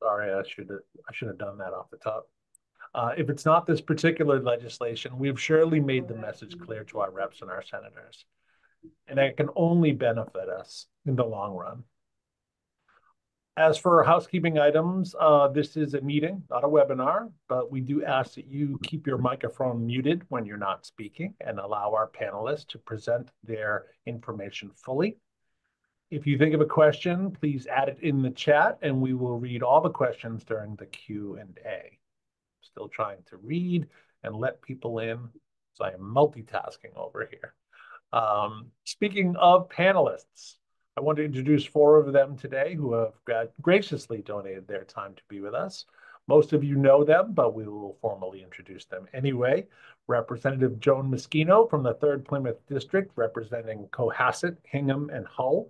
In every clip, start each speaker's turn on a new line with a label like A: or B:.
A: Sorry, I should have done that off the top. If it's not this particular legislation, we've surely made the message clear to our reps and our senators, and it can only benefit us in the long run. As for housekeeping items, this is a meeting, not a webinar, but we do ask that you keep your microphone muted when you're not speaking and allow our panelists to present their information fully. If you think of a question, please add it in the chat and we will read all the questions during the Q&A. Still trying to read and let people in, so I am multitasking over here. Speaking of panelists, I want to introduce four of them today who have graciously donated their time to be with us. Most of you know them, but we will formally introduce them anyway. Representative Joan Moschino from the 3rd Plymouth District, representing Cohasset, Hingham, and Hull.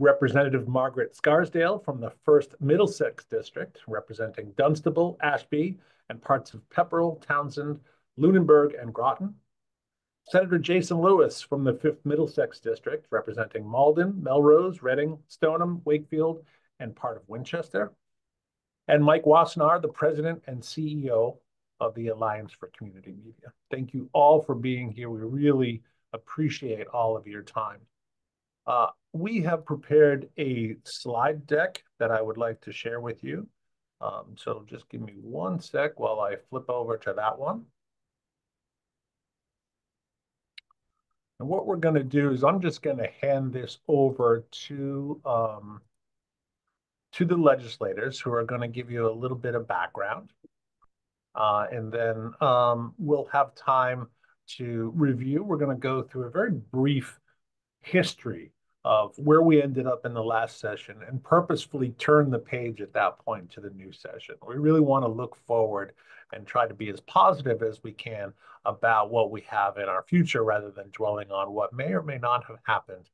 A: Representative Margaret Scarsdale from the 1st Middlesex District, representing Dunstable, Ashby, and parts of Pepperell, Townsend, Lunenburg, and Groton. Senator Jason Lewis from the 5th Middlesex District, representing Malden, Melrose, Reading, Stoneham, Wakefield, and part of Winchester. And Mike Wassenaar, the President and CEO of the Alliance for Community Media. Thank you all for being here. We really appreciate all of your time. We have prepared a slide deck that I would like to share with you. So just give me one sec while I flip over to that one. And what we're going to do is I'm just going to hand this over to the legislators who are going to give you a little bit of background. And then we'll have time to review. We're going to go through a very brief history of where we ended up in the last session and purposefully turn the page at that point to the new session. We really want to look forward and try to be as positive as we can about what we have in our future rather than dwelling on what may or may not have happened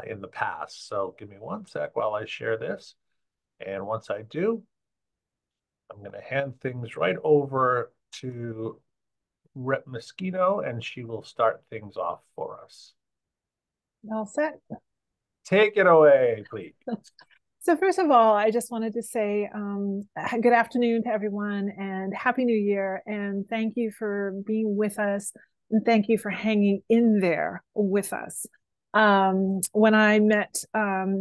A: in the past. So give me one sec while I share this. And once I do, I'm going to hand things right over to Rep. Moschino, and she will start things off for us.
B: All set.
A: Take it away, please.
B: So first of all, I just wanted to say good afternoon to everyone and Happy New Year. And thank you for being with us. And thank you for hanging in there with us. When I met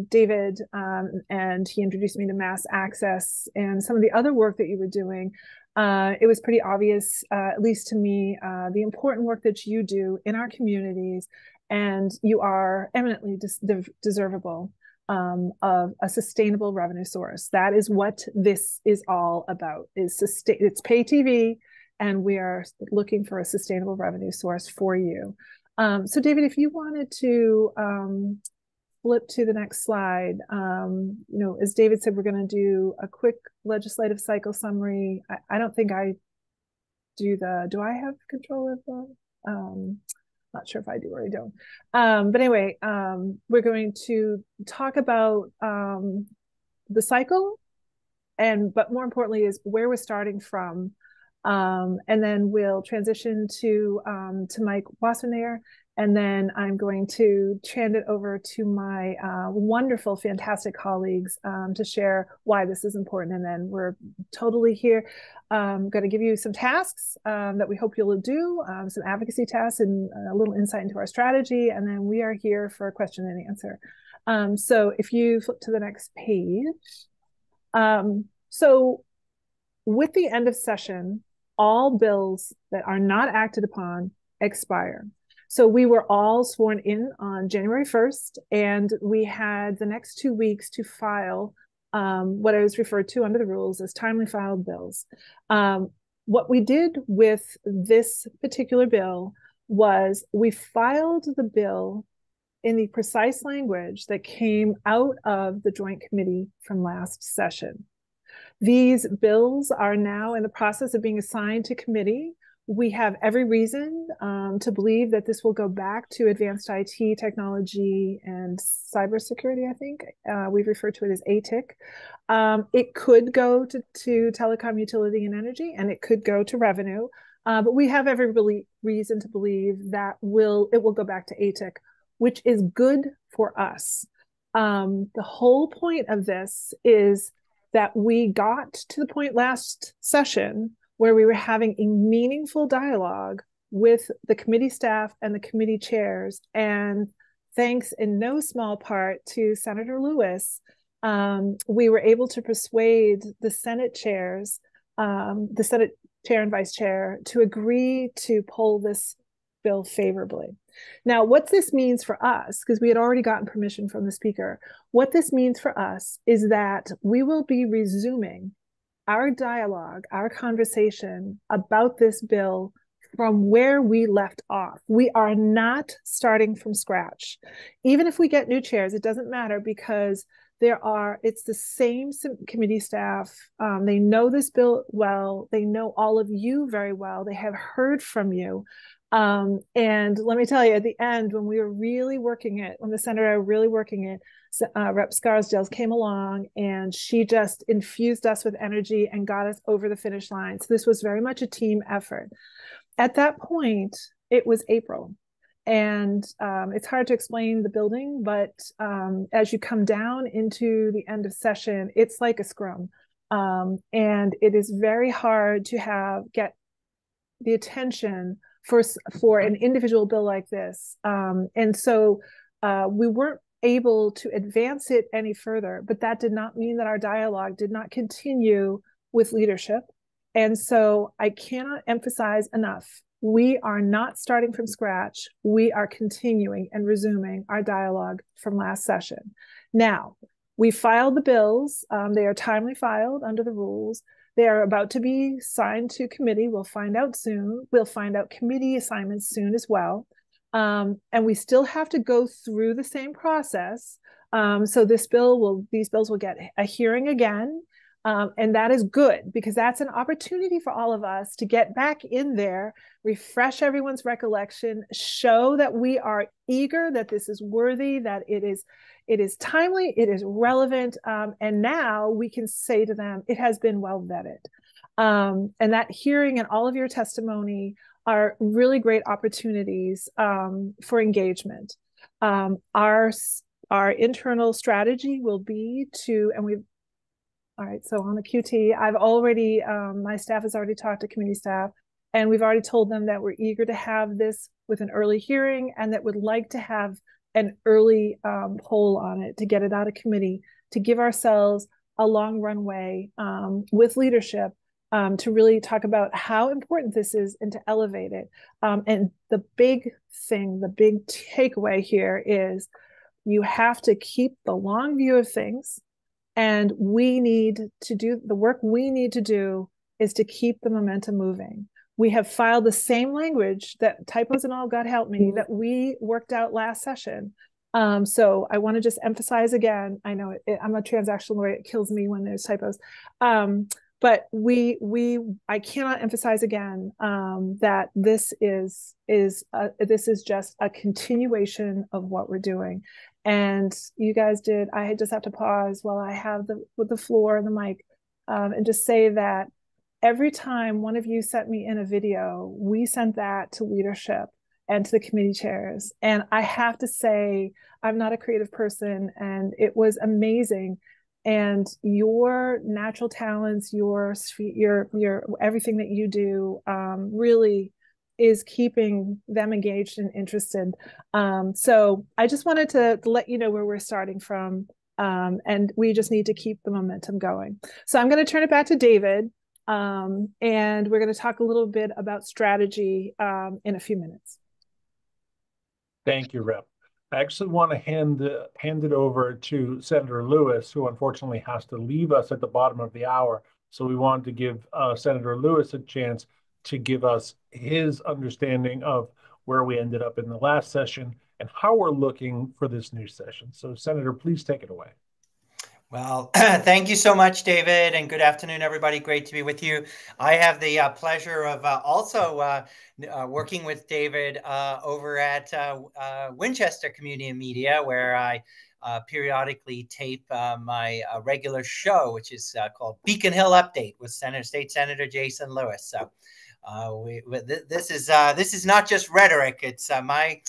B: David and he introduced me to Mass Access and some of the other work that you were doing, it was pretty obvious, at least to me, the important work that you do in our communities, and you are eminently deservable of a sustainable revenue source. That is what this is all about. It's pay TV, and we are looking for a sustainable revenue source for you. So David, if you wanted to flip to the next slide, as David said, we're going to do a quick legislative cycle summary. I don't think I do I have control of the, not sure if I do or I don't. But anyway, we're going to talk about the cycle, but more importantly is where we're starting from. And then we'll transition to Mike Wassenaar, and then I'm going to hand it over to my wonderful, fantastic colleagues to share why this is important. And then we're totally here. I'm going to give you some tasks that we hope you'll do, some advocacy tasks and a little insight into our strategy. And then we are here for a question and answer. So if you flip to the next page. So with the end of session, all bills that are not acted upon expire. So we were all sworn in on January 1st, and we had the next 2 weeks to file what I was referred to under the rules as timely filed bills. What we did with this particular bill was we filed the bill in the precise language that came out of the Joint Committee from last session. These bills are now in the process of being assigned to committee. We have every reason to believe that this will go back to advanced IT technology and cybersecurity, I think. We've referred to it as ATIC. It could go to telecom, utility, and energy, and it could go to revenue. But we have every reason to believe that it will go back to ATIC, which is good for us. The whole point of this is that we got to the point last session where we were having a meaningful dialogue with the committee staff and the committee chairs. And thanks in no small part to Senator Lewis, we were able to persuade the Senate chairs, the Senate chair and vice chair, to agree to pull this bill favorably. Now, what this means for us, because we had already gotten permission from the speaker, what this means for us is that we will be resuming our dialogue, our conversation about this bill from where we left off. We are not starting from scratch. Even if we get new chairs, it doesn't matter, because it's the same committee staff. They know this bill well. They know all of you very well. They have heard from you. And let me tell you, at the end, when we were really working it, when the senator and I were really working it, Rep. Scarsdale came along and she just infused us with energy and got us over the finish line. So this was very much a team effort. At that point, it was April. And it's hard to explain the building, but as you come down into the end of session, it's like a scrum. And it is very hard to get the attention for an individual bill like this. And so we weren't able to advance it any further, but that did not mean that our dialogue did not continue with leadership. And so I cannot emphasize enough, we are not starting from scratch. We are continuing and resuming our dialogue from last session. Now, we filed the bills. They are timely filed under the rules. They are about to be signed to committee. We'll find out soon. We'll find out committee assignments soon as well. And we still have to go through the same process. So these bills will get a hearing again. And that is good, because that's an opportunity for all of us to get back in there, refresh everyone's recollection, show that we are eager, that this is worthy, that it is timely, it is relevant. And now we can say to them, it has been well vetted. And that hearing and all of your testimony are really great opportunities for engagement. Our internal strategy will be all right, so on the QT, my staff has already talked to committee staff, and we've already told them that we're eager to have this with an early hearing and that would like to have an early poll on it to get it out of committee, to give ourselves a long runway with leadership to really talk about how important this is and to elevate it. And the big takeaway here is you have to keep the long view of things. And we need to do the work we need to do is to keep the momentum moving. We have filed the same language, that typos and all, God help me, that we worked out last session. So I want to just emphasize again, I know I'm a transactional lawyer, it kills me when there's typos. But I cannot emphasize again that this is just a continuation of what we're doing. And you guys I just have to pause while I have the floor and the mic and just say that every time one of you sent me in a video, we sent that to leadership and to the committee chairs. And I have to say, I'm not a creative person, and it was amazing. And your natural talents, your everything that you do really is keeping them engaged and interested. So I just wanted to let you know where we're starting from. And we just need to keep the momentum going. So I'm going to turn it back to David. And we're going to talk a little bit about strategy in a few minutes.
A: Thank you, Rep. I actually want to hand it over to Senator Lewis, who unfortunately has to leave us at the bottom of the hour. So we wanted to give Senator Lewis a chance to give us his understanding of where we ended up in the last session and how we're looking for this new session. So Senator, please take it away.
C: Well, thank you so much, David, and good afternoon, everybody. Great to be with you. I have the pleasure of also working with David over at Winchester Community Media, where I periodically tape my regular show, which is called Beacon Hill Update with State Senator Jason Lewis. So this is not just rhetoric. It's my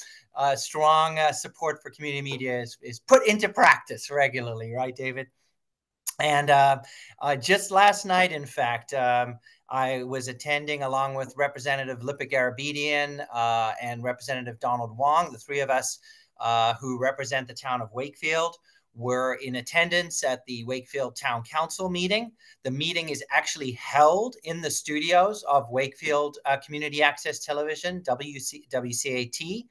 C: strong support for community media is put into practice regularly, right, David? And just last night, in fact, I was attending along with Representative Lipa Garabedian and Representative Donald Wong, the three of us who represent the town of Wakefield. Were in attendance at the Wakefield Town Council meeting. The meeting is actually held in the studios of Wakefield Community Access Television, WCAT.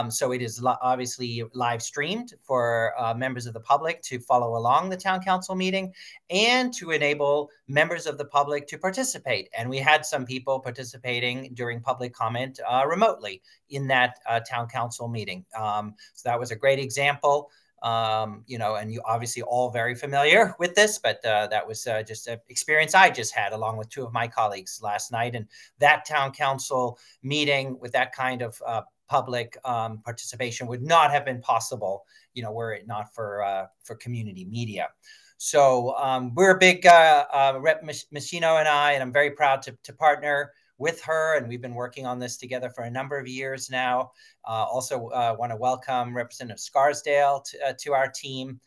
C: So it is obviously live streamed for members of the public to follow along the town council meeting and to enable members of the public to participate. And we had some people participating during public comment remotely in that town council meeting. So that was a great example. And you obviously all very familiar with this, but that was just an experience I just had along with two of my colleagues last night. And that town council meeting with that kind of public participation would not have been possible, were it not for community media. So we're a big Rep Machino and I, and I'm very proud to partner with her, and we've been working on this together for a number of years now. Also want to welcome Representative Scarsdale to our team.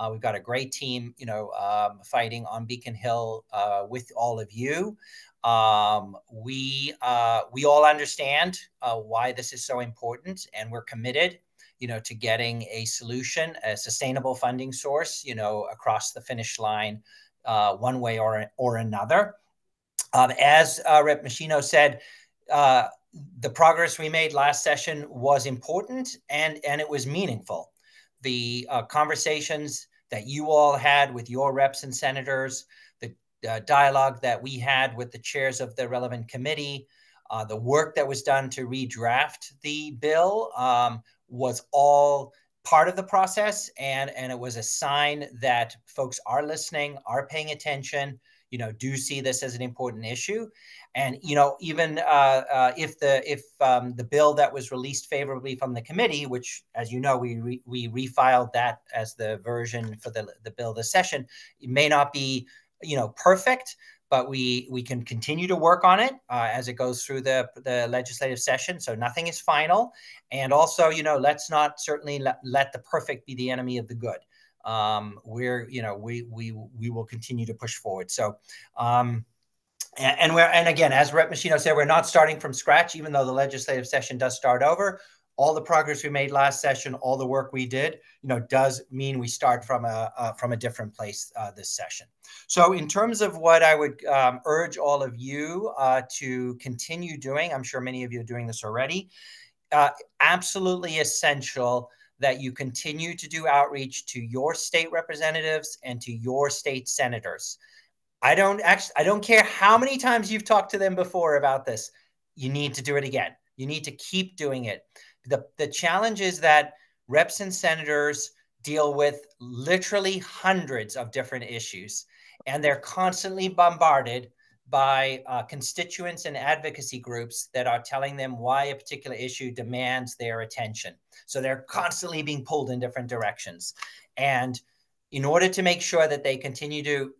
C: We've got a great team, fighting on Beacon Hill with all of you. We all understand why this is so important, and we're committed, to getting a solution, a sustainable funding source, across the finish line, one way or another. As Rep Machino said, the progress we made last session was important and it was meaningful. The conversations that you all had with your reps and senators, the dialogue that we had with the chairs of the relevant committee, the work that was done to redraft the bill was all part of the process. And it was a sign that folks are listening, are paying attention, do see this as an important issue. And, even if the bill that was released favorably from the committee, which, as you know, we refiled that as the version for the bill this session, it may not be, perfect, but we can continue to work on it as it goes through the legislative session. So nothing is final. And also, let's not certainly let the perfect be the enemy of the good. We will continue to push forward. So, and again, as Rep Machino said, we're not starting from scratch, even though the legislative session does start over. All the progress we made last session, all the work we did, does mean we start from a different place this session. So in terms of what I would urge all of you to continue doing, I'm sure many of you are doing this already, absolutely essential that you continue to do outreach to your state representatives and to your state senators. I don't care how many times you've talked to them before about this. You need to do it again. You need to keep doing it. The challenge is that reps and senators deal with literally hundreds of different issues, and they're constantly bombarded by constituents and advocacy groups that are telling them why a particular issue demands their attention. So they're constantly being pulled in different directions. And in order to make sure that they continue to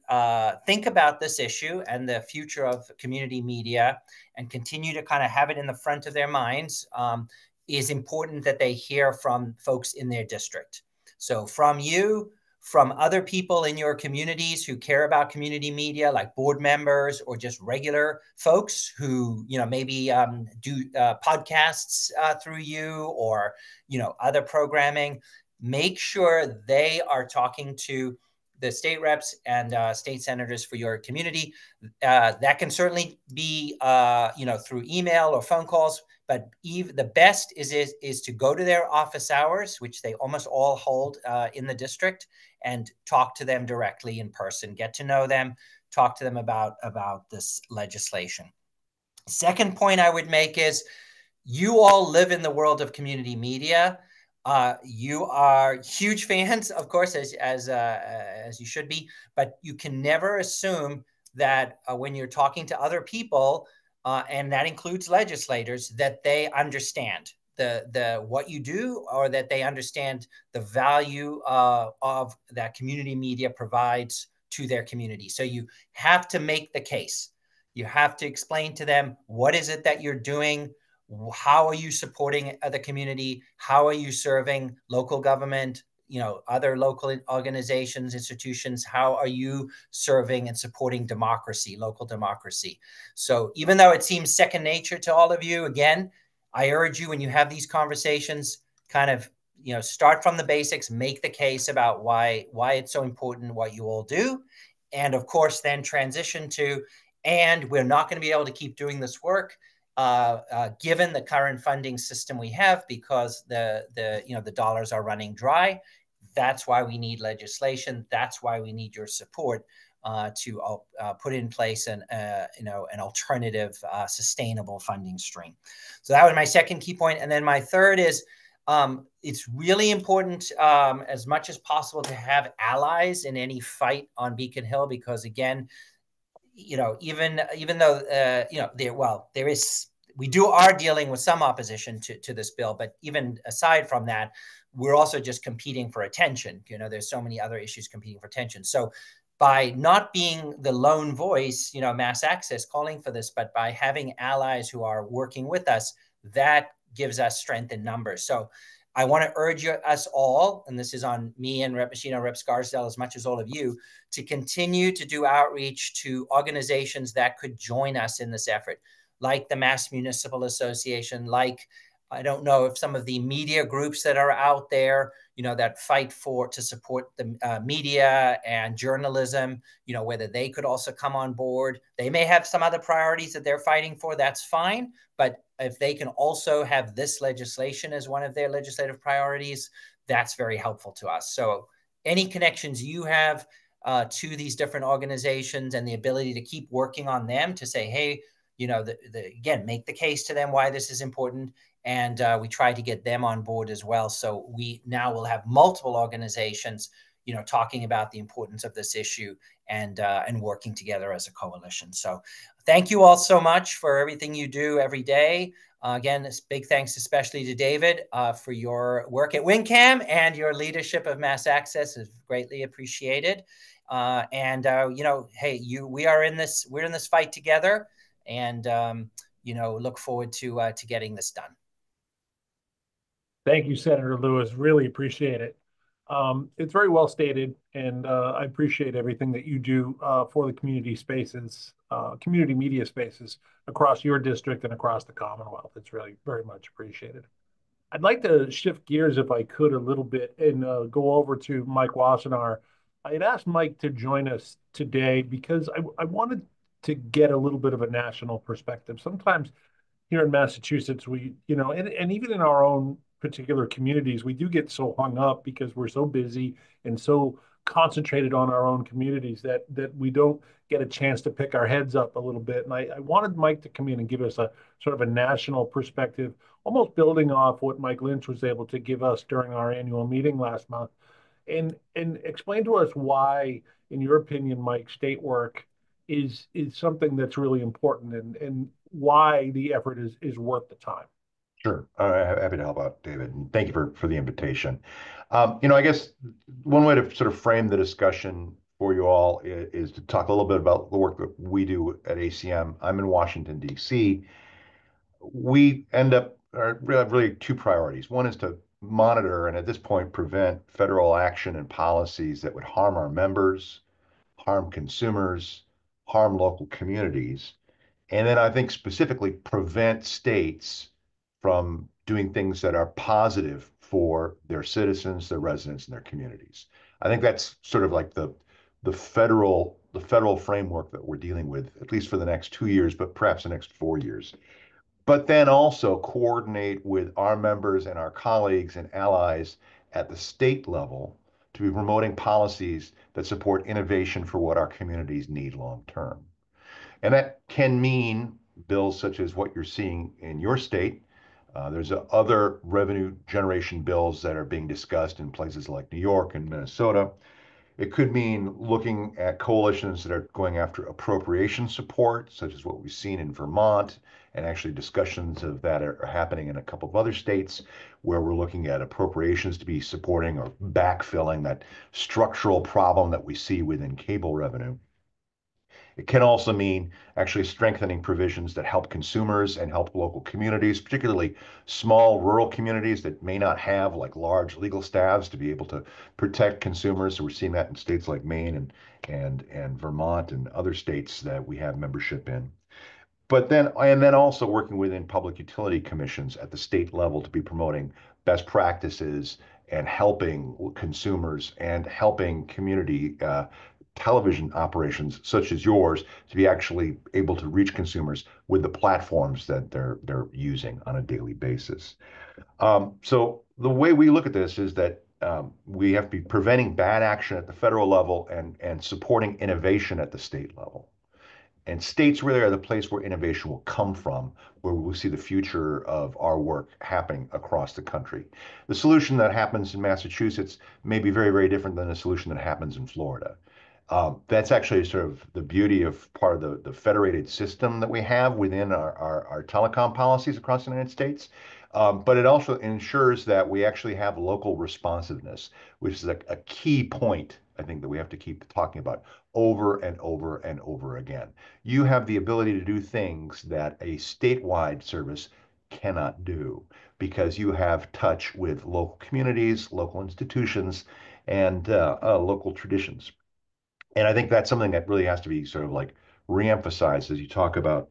C: think about this issue and the future of community media and continue to kind of have it in the front of their minds, is important that they hear from folks in their district. So from you, from other people in your communities who care about community media, like board members or just regular folks who, maybe do podcasts through you or, other programming. Make sure they are talking to the state reps and state senators for your community. That can certainly be, through email or phone calls. But the best is to go to their office hours, which they almost all hold in the district, and talk to them directly in person. Get to know them. Talk to them about this legislation. Second point I would make is you all live in the world of community media. You are huge fans, of course, as you should be, but you can never assume that when you're talking to other people, and that includes legislators, that they understand the what you do, or that they understand the value of that community media provides to their community. So you have to make the case. You have to explain to them, what is it that you're doing? How are you supporting the community? How are you serving local government, other local organizations, institutions, how are you serving and supporting democracy, local democracy? So even though it seems second nature to all of you, again, I urge you when you have these conversations, kind of, start from the basics, make the case about why it's so important what you all do. And of course, then transition to, and we're not going to be able to keep doing this work given the current funding system we have, because the dollars are running dry. That's why we need legislation. That's why we need your support to put in place an alternative sustainable funding stream. So that was my second key point. And then my third is it's really important as much as possible to have allies in any fight on Beacon Hill, because again, even though we are dealing with some opposition to this bill, but even aside from that, we're also just competing for attention. There's so many other issues competing for attention. So by not being the lone voice, Mass Access calling for this, but by having allies who are working with us, that gives us strength in numbers. So I want to urge us all, and this is on me and Rep. Machino, Rep. Scarsdale, as much as all of you, to continue to do outreach to organizations that could join us in this effort, like the Mass Municipal Association, like, I don't know if some of the media groups that are out there, that fight to support the media and journalism, whether they could also come on board. They may have some other priorities that they're fighting for, that's fine. But if they can also have this legislation as one of their legislative priorities, that's very helpful to us. So any connections you have to these different organizations and the ability to keep working on them to say, hey, again, make the case to them why this is important. And we try to get them on board as well. So we now will have multiple organizations, talking about the importance of this issue and working together as a coalition. So thank you all so much for everything you do every day. Again, big thanks especially to David for your work at WinCam, and your leadership of Mass Access is greatly appreciated. Hey, we're in this fight together, and look forward to getting this done.
A: Thank you, Senator Lewis. Really appreciate it. It's very well stated, and I appreciate everything that you do for the community spaces, community media spaces across your district and across the Commonwealth. It's really very much appreciated. I'd like to shift gears, if I could, a little bit and go over to Mike Wassenaar. I had asked Mike to join us today because I wanted to get a little bit of a national perspective. Sometimes here in Massachusetts, we, and even in our own particular communities, we do get so hung up because we're so busy and so concentrated on our own communities that we don't get a chance to pick our heads up a little bit. And I wanted Mike to come in and give us a sort of a national perspective, almost building off what Mike Lynch was able to give us during our annual meeting last month, and explain to us why, in your opinion, Mike, state work is something that's really important, and why the effort is worth the time.
D: Sure. Happy to help out, David. And thank you for the invitation. I guess one way to sort of frame the discussion for you all is to talk a little bit about the work that we do at ACM. I'm in Washington, D.C. We have really two priorities. One is to monitor and at this point prevent federal action and policies that would harm our members, harm consumers, harm local communities. And then I think specifically prevent states from doing things that are positive for their citizens, their residents, and their communities. I think that's sort of like the federal framework that we're dealing with, at least for the next 2 years, but perhaps the next 4 years. But then also coordinate with our members and our colleagues and allies at the state level to be promoting policies that support innovation for what our communities need long term. And that can mean bills such as what you're seeing in your state. There's other revenue generation bills that are being discussed in places like New York and Minnesota. It could mean looking at coalitions that are going after appropriation support, such as what we've seen in Vermont, and actually discussions of that are happening in a couple of other states where we're looking at appropriations to be supporting or backfilling that structural problem that we see within cable revenue. It can also mean actually strengthening provisions that help consumers and help local communities, particularly small rural communities that may not have like large legal staffs to be able to protect consumers. So we're seeing that in states like Maine and Vermont and other states that we have membership in. But then, and then also working within public utility commissions at the state level to be promoting best practices and helping consumers and helping community television operations such as yours to be actually able to reach consumers with the platforms that they're using on a daily basis. So the way we look at this is that we have to be preventing bad action at the federal level and supporting innovation at the state level. And states really are the place where innovation will come from, where we'll see the future of our work happening across the country. The solution that happens in Massachusetts may be very, very different than the solution that happens in Florida. That's actually sort of the beauty of part of the federated system that we have within our telecom policies across the United States. But it also ensures that we actually have local responsiveness, which is a key point, I think, that we have to keep talking about over and over and over again. You have the ability to do things that a statewide service cannot do because you have touch with local communities, local institutions, and local traditions. And I think that's something that really has to be sort of like reemphasized as you talk about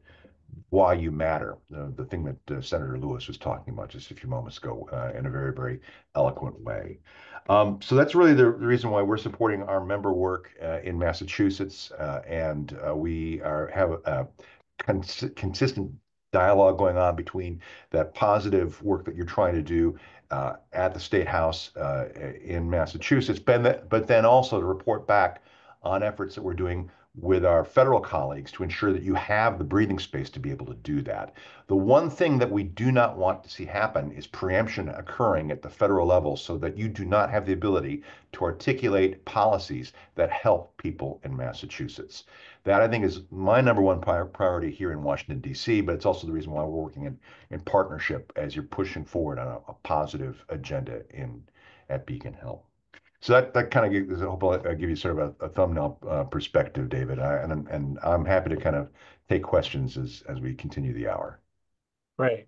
D: why you matter, the thing that Senator Lewis was talking about just a few moments ago in a very, very eloquent way. So that's really the reason why we're supporting our member work in Massachusetts, and have a consistent dialogue going on between that positive work that you're trying to do at the State House in Massachusetts, but then also to report back on efforts that we're doing with our federal colleagues to ensure that you have the breathing space to be able to do that. The one thing that we do not want to see happen is preemption occurring at the federal level so that you do not have the ability to articulate policies that help people in Massachusetts. That I think is my number one priority here in Washington, D.C., but it's also the reason why we're working in partnership as you're pushing forward on a positive agenda at Beacon Hill. So that kind of gives, I hope I'll give you sort of a thumbnail perspective, David. And I'm happy to kind of take questions as we continue the hour.
A: Great.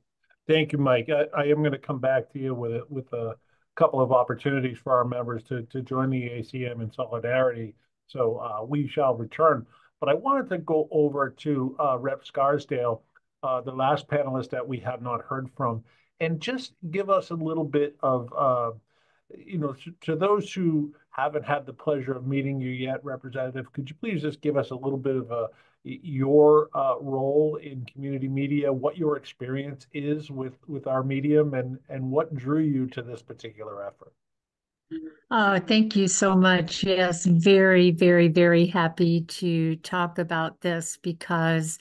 A: Thank you, Mike. I am going to come back to you with a couple of opportunities for our members to join the ACM in solidarity. So we shall return. But I wanted to go over to Rep. Scarsdale, the last panelist that we have not heard from, and just give us a little bit of to those who haven't had the pleasure of meeting you yet, Representative, could you please just give us a little bit of your role in community media, what your experience is with our medium, and what drew you to this particular effort?
E: Thank you so much. Yes, very, very, very happy to talk about this because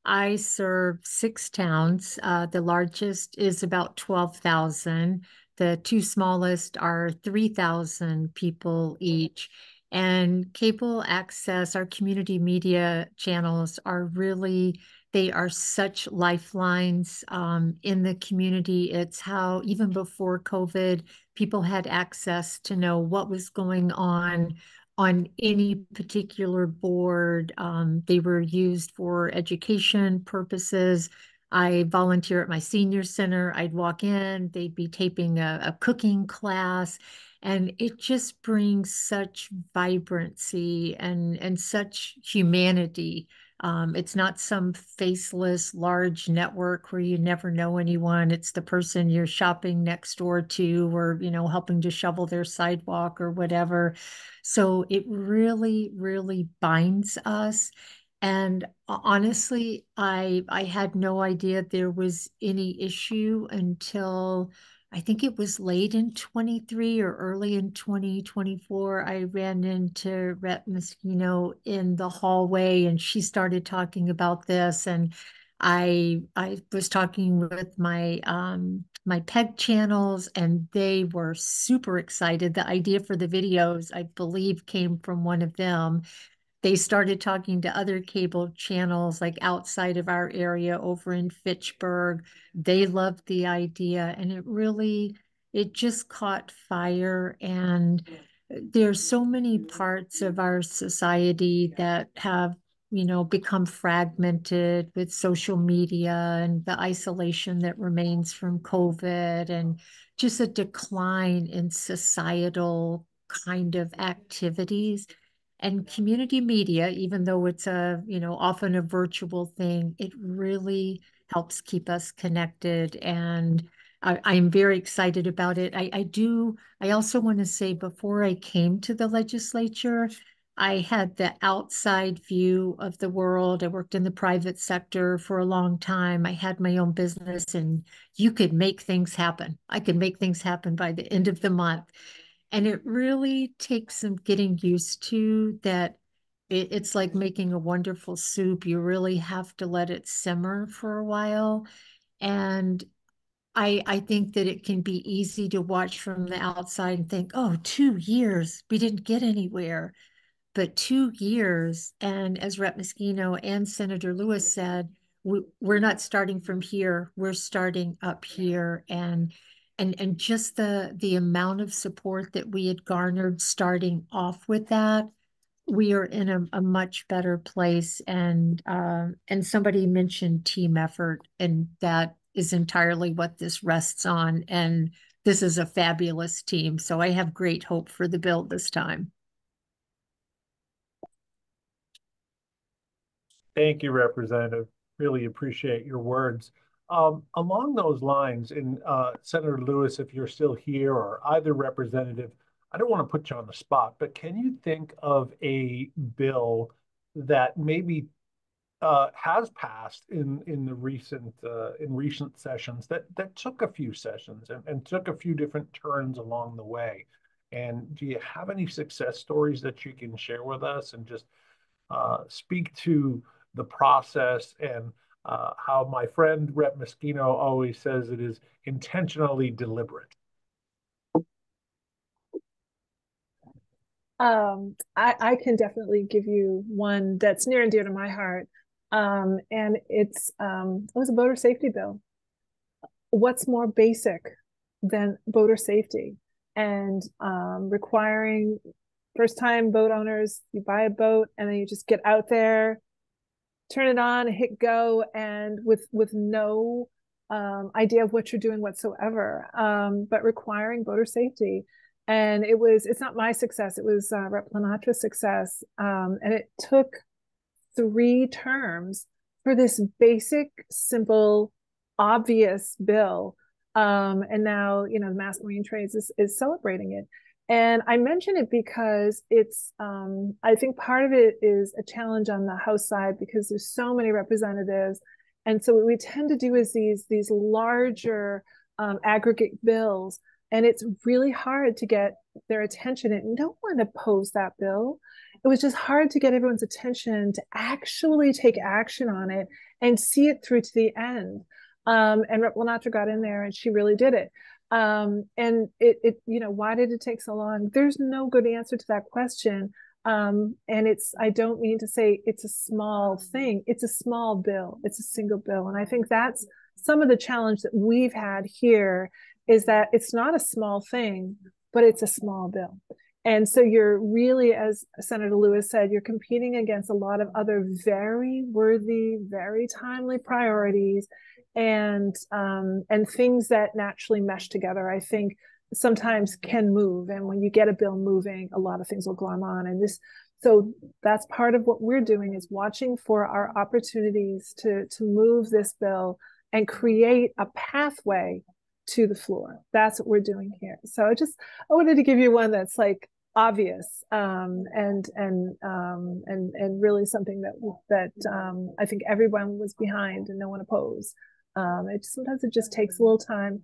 E: I serve 6 towns. The largest is about 12,000. The 2 smallest are 3,000 people each. And cable access, our community media channels are really, they are such lifelines in the community. It's how, even before COVID, people had access to know what was going on any particular board. They were used for education purposes. I volunteer at my senior center. I'd walk in, they'd be taping a cooking class, and it just brings such vibrancy and such humanity. It's not some faceless large network where you never know anyone. It's the person you're shopping next door to, or, helping to shovel their sidewalk or whatever. So it really, really binds us. And honestly, I had no idea there was any issue until I think it was late in 23 or early in 2024. I ran into Rep. Moschino in the hallway and she started talking about this. And I was talking with my my PEG channels and they were super excited. The idea for the videos, I believe, came from one of them. They started talking to other cable channels like outside of our area over in Fitchburg. They loved the idea and it just caught fire. And there's so many parts of our society that have become fragmented with social media and the isolation that remains from COVID and just a decline in societal kind of activities. And community media, even though it's often a virtual thing, it really helps keep us connected. And I'm very excited about it. I also want to say before I came to the legislature, I had the outside view of the world. I worked in the private sector for a long time. I had my own business, and you could make things happen. I could make things happen by the end of the month. And it really takes some getting used to that. It's like making a wonderful soup. You really have to let it simmer for a while. And I think that it can be easy to watch from the outside and think, oh, 2 years, we didn't get anywhere. But 2 years, and as Rep. Moschino and Senator Lewis said, we're not starting from here. We're starting up here, and just the amount of support that we had garnered starting off with that, we are in a much better place. And somebody mentioned team effort, and that is entirely what this rests on. And this is a fabulous team, so I have great hope for the bill this time.
A: Thank you, Representative. Really appreciate your words. Along those lines, and Senator Lewis, if you're still here, or either representative, I don't want to put you on the spot, but can you think of a bill that maybe has passed in the recent sessions that took a few sessions and took a few different turns along the way? And do you have any success stories that you can share with us and just speak to the process and how my friend Rep. Moschino always says it is intentionally deliberate?
B: I can definitely give you one that's near and dear to my heart. And it was a voter safety bill. What's more basic than voter safety and requiring first-time boat owners, you buy a boat and then you just get out there, turn it on, hit go, and with no idea of what you're doing whatsoever, but requiring voter safety. And it's not my success, it was Rep. Lanatra's success. And it took 3 terms for this basic, simple, obvious bill. And now, the Mass Marine Trades is celebrating it. And I mention it because I think part of it is a challenge on the House side because there's so many representatives. And so what we tend to do is these larger aggregate bills, and it's really hard to get their attention. And no one opposed that bill. It was just hard to get everyone's attention to actually take action on it and see it through to the end. And Rep. Lenatra got in there and she really did it. And why did it take so long? There's no good answer to that question. And I don't mean to say it's a small thing. It's a small bill. It's a single bill. And I think that's some of the challenge that we've had here is that it's not a small thing, but it's a small bill. And so you're really, as Senator Lewis said, you're competing against a lot of other very worthy, very timely priorities and things that naturally mesh together, I think sometimes can move. And when you get a bill moving, a lot of things will glom on. So that's part of what we're doing is watching for our opportunities to move this bill and create a pathway to the floor. That's what we're doing here. So I wanted to give you one that's like obvious and really something that I think everyone was behind and no one opposed. Sometimes it just takes a little time.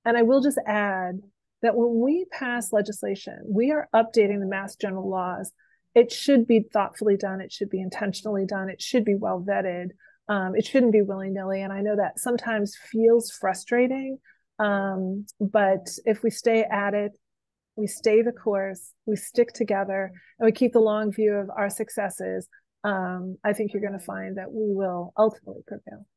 B: And I will just add that when we pass legislation, we are updating the Mass General laws. It should be thoughtfully done. It should be intentionally done. It should be well vetted. It shouldn't be willy-nilly. And I know that sometimes feels frustrating. But if we stay at it, we stay the course, we stick together, and we keep the long view of our successes, I think you're going to find that we will ultimately prevail.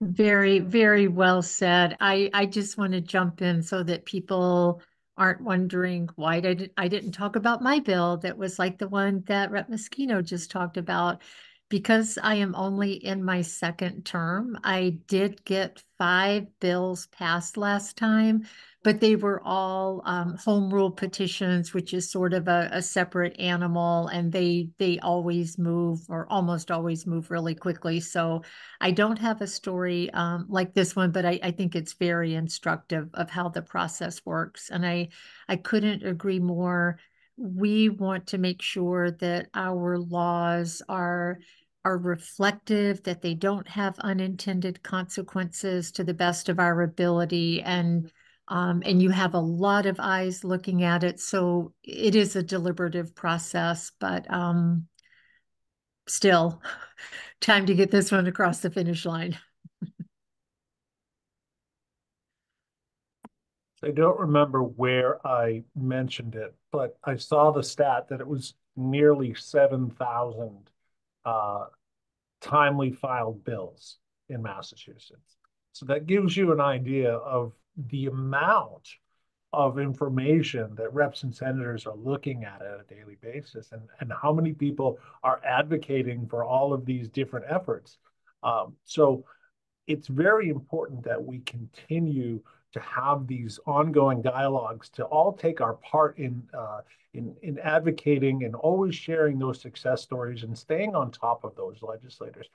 E: Very, very well said. I just want to jump in so that people aren't wondering why I didn't talk about my bill that was like the one that Rep. Moschino just talked about. Because I am only in my second term, I did get 5 bills passed last time, but they were all home rule petitions, which is sort of a separate animal, and they always move or almost always move really quickly. So I don't have a story like this one, but I think it's very instructive of how the process works. And I couldn't agree more. We want to make sure that our laws are reflective, that they don't have unintended consequences to the best of our ability. And you have a lot of eyes looking at it. So it is a deliberative process, but still time to get this one across the finish line.
A: I don't remember where I mentioned it, but I saw the stat that it was nearly 7,000 uh, timely filed bills in Massachusetts. So that gives you an idea of the amount of information that reps and senators are looking at a daily basis, and how many people are advocating for all of these different efforts. So it's very important that we continue to have these ongoing dialogues, to all take our part in advocating and always sharing those success stories and staying on top of those legislators.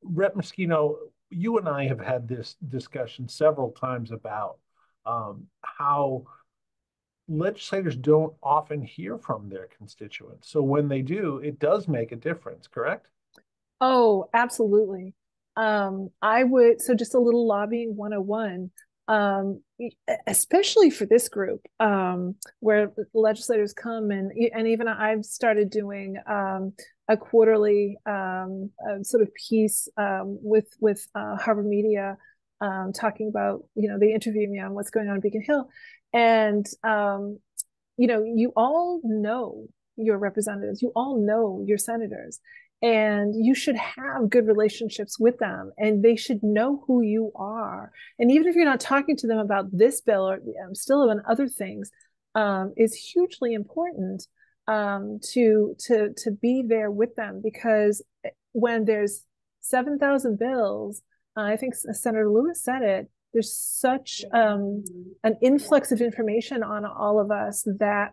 A: Rep. Moschino, you and I have had this discussion several times about how legislators don't often hear from their constituents. So when they do, it does make a difference, correct?
B: Oh, absolutely. I would, so just a little lobbying 101, especially for this group, where legislators come and even I've started doing a quarterly sort of piece with Harvard Media, talking about, they interview me on what's going on in Beacon Hill. And, you all know your representatives, you all know your senators, and you should have good relationships with them, and they should know who you are. And even if you're not talking to them about this bill or still on other things, is hugely important to be there with them, because when there's 7,000 bills, I think Senator Lewis said it, there's such an influx of information on all of us that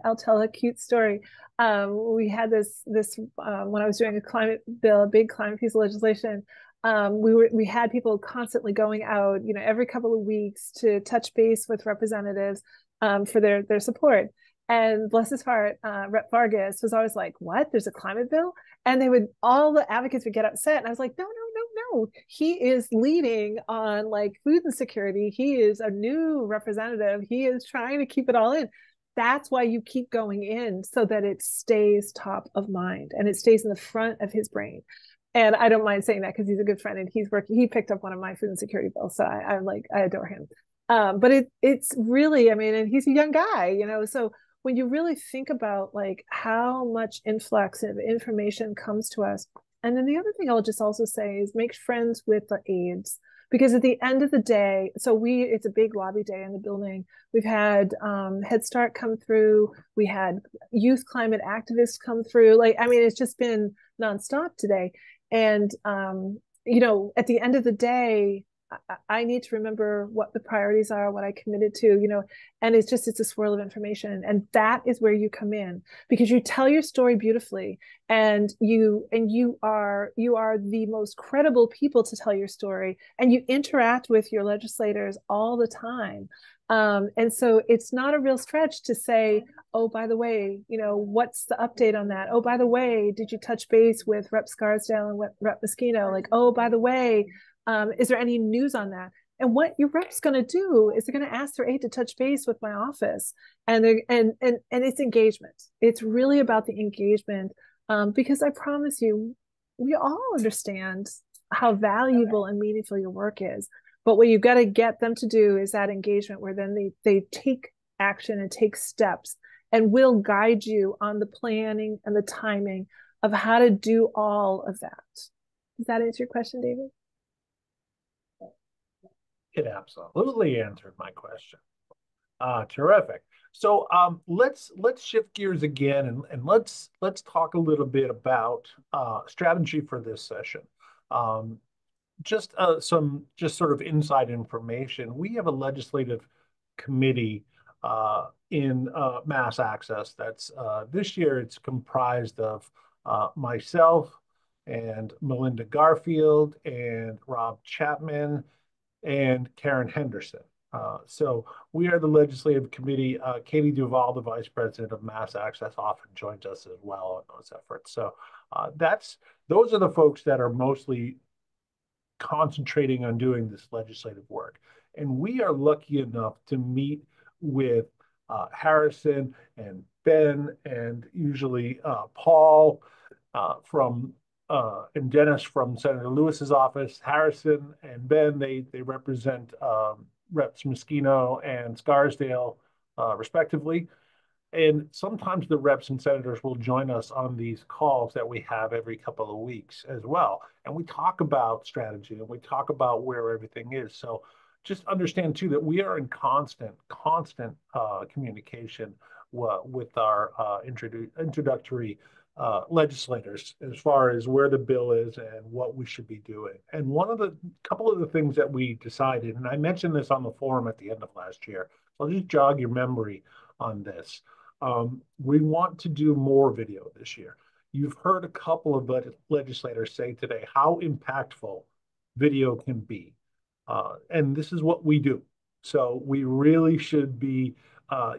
B: I'll tell a cute story. We had this when I was doing a climate bill, a big climate piece of legislation. We had people constantly going out, every couple of weeks to touch base with representatives for their support. And bless his heart, Rep. Vargas was always like, "What? There's a climate bill?" And all the advocates would get upset. And I was like, "No, no, no, no. He is leading on like food insecurity. He is a new representative. He is trying to keep it all in." That's why you keep going in, so that it stays top of mind and it stays in the front of his brain. And I don't mind saying that because he's a good friend, and he picked up one of my food insecurity bills. So I adore him. But it's really, and he's a young guy, so when you really think about like how much influx of information comes to us. And then the other thing I'll just also say is make friends with the aides, because at the end of the day, it's a big lobby day in the building. We've had Head Start come through. We had youth climate activists come through. It's just been nonstop today. And, at the end of the day, I need to remember what the priorities are, what I committed to, and it's a swirl of information. And that is where you come in, because you tell your story beautifully, and you are the most credible people to tell your story, and you interact with your legislators all the time. And so it's not a real stretch to say, "Oh, by the way, what's the update on that? Oh, by the way, did you touch base with Rep. Scarsdale and Rep. Moschino? Like, oh, by the way, is there any news on that?" And what your rep's going to do is they're going to ask their aide to touch base with my office, and it's engagement. It's really about the engagement, because I promise you, we all understand how valuable and meaningful your work is. But what you've got to get them to do is that engagement, where then they take action and take steps, and will guide you on the planning and the timing of how to do all of that. Does that answer your question, David?
A: It absolutely answered my question. Terrific. So let's shift gears again and let's talk a little bit about strategy for this session. Um, just some just sort of inside information. We have a legislative committee in Mass Access. That's this year. It's comprised of myself and Melinda Garfield and Rob Chapman and Karen Henderson. So we are the legislative committee. Katie Duval, the vice president of Mass Access, often joins us as well in those efforts. So those are the folks that are mostly concentrating on doing this legislative work. And we are lucky enough to meet with Harrison and Ben and usually Paul from and Dennis from Senator Lewis's office. Harrison and Ben, they represent Reps Moschino and Scarsdale, respectively. And sometimes the reps and senators will join us on these calls that we have every couple of weeks as well. And we talk about strategy and we talk about where everything is. So just understand too that we are in constant communication with our introductory legislators as far as where the bill is and what we should be doing. And one of the couple of the things that we decided, and I mentioned this on the forum at the end of last year, so I'll just jog your memory on this. We want to do more video this year. You've heard a couple of legislators say today how impactful video can be. And this is what we do. So we really should be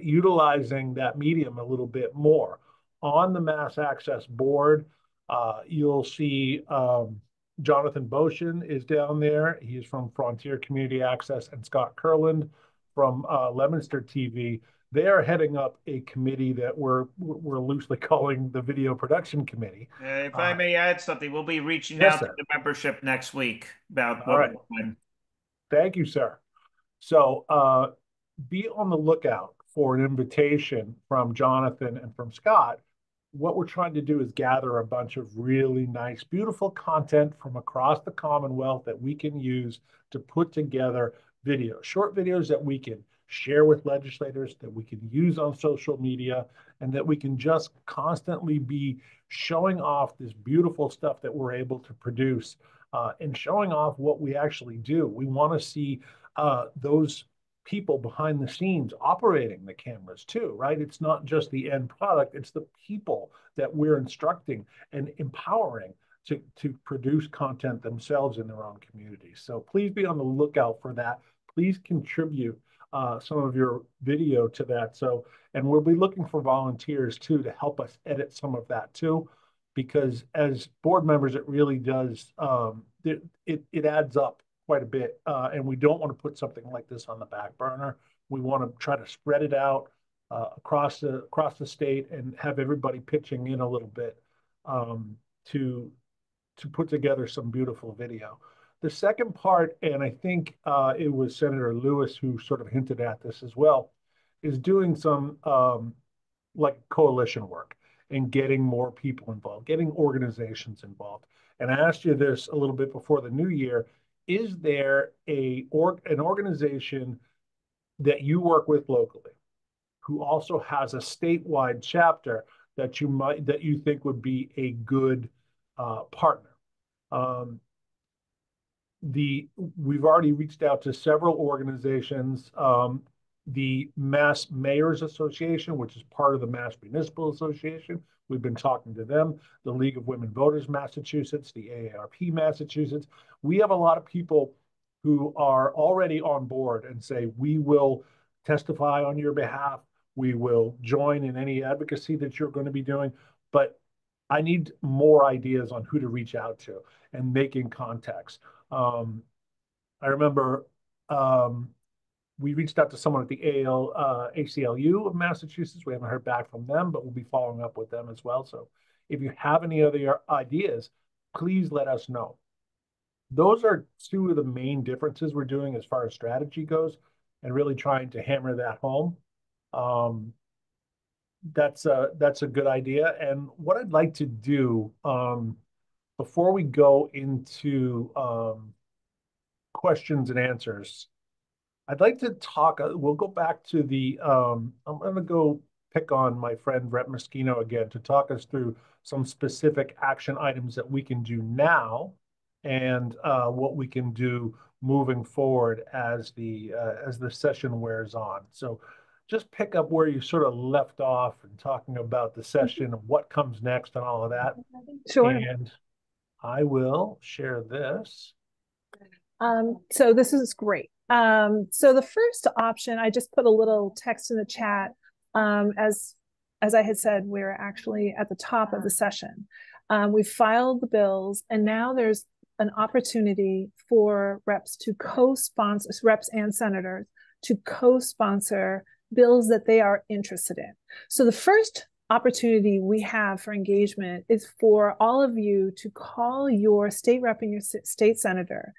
A: utilizing that medium a little bit more. On the Mass Access board, you'll see Jonathan Boshin is down there. He's from Frontier Community Access, and Scott Kurland from Leominster TV. They are heading up a committee that we're loosely calling the Video Production Committee.
F: If I may add something, we'll be reaching
A: Yes,
F: out
A: sir.
F: to the membership next week about
A: All
F: what
A: right.
F: we're doing.
A: Thank you, sir. So be on the lookout for an invitation from Jonathan and from Scott. What we're trying to do is gather a bunch of really nice, beautiful content from across the Commonwealth that we can use to put together videos, short videos that we can share with legislators, that we can use on social media, and that we can just constantly be showing off this beautiful stuff that we're able to produce and showing off what we actually do. We want to see those people behind the scenes operating the cameras too, right? It's not just the end product, it's the people that we're instructing and empowering to produce content themselves in their own communities. So please be on the lookout for that. Please contribute some of your video to that. So, and we'll be looking for volunteers too to help us edit some of that too, because as board members, it really does, it adds up quite a bit. And we don't want to put something like this on the back burner. We want to try to spread it out across the state and have everybody pitching in a little bit to put together some beautiful video. The second part, and I think it was Senator Lewis who sort of hinted at this as well, is doing some like coalition work and getting more people involved, getting organizations involved. And I asked you this a little bit before the new year. Is there an organization that you work with locally who also has a statewide chapter that you think would be a good partner? We've already reached out to several organizations. The Mass Mayors Association, which is part of the Mass Municipal Association, we've been talking to them. The League of Women Voters Massachusetts, the AARP Massachusetts. We have a lot of people who are already on board and say, we will testify on your behalf. We will join in any advocacy that you're going to be doing. But I need more ideas on who to reach out to and making contacts. I remember we reached out to someone at the ACLU of Massachusetts. We haven't heard back from them, but we'll be following up with them as well. So if you have any other ideas, please let us know. Those are two of the main differences we're doing as far as strategy goes and really trying to hammer that home. That's a good idea. And what I'd like to do before we go into questions and answers, I'd like to talk, we'll go back to I'm going to go pick on my friend Rep Moschino again to talk us through some specific action items that we can do now and what we can do moving forward as the session wears on. So just pick up where you sort of left off and talking about the session and what comes next and all of that.
B: Sure.
A: And I will share this.
B: So this is great. So the first option, I just put a little text in the chat. As I had said, we're actually at the top of the session. We've filed the bills, and now there's an opportunity for reps to co-sponsor, reps and senators to co-sponsor bills that they are interested in. So the first opportunity we have for engagement is for all of you to call your state rep and your state senator,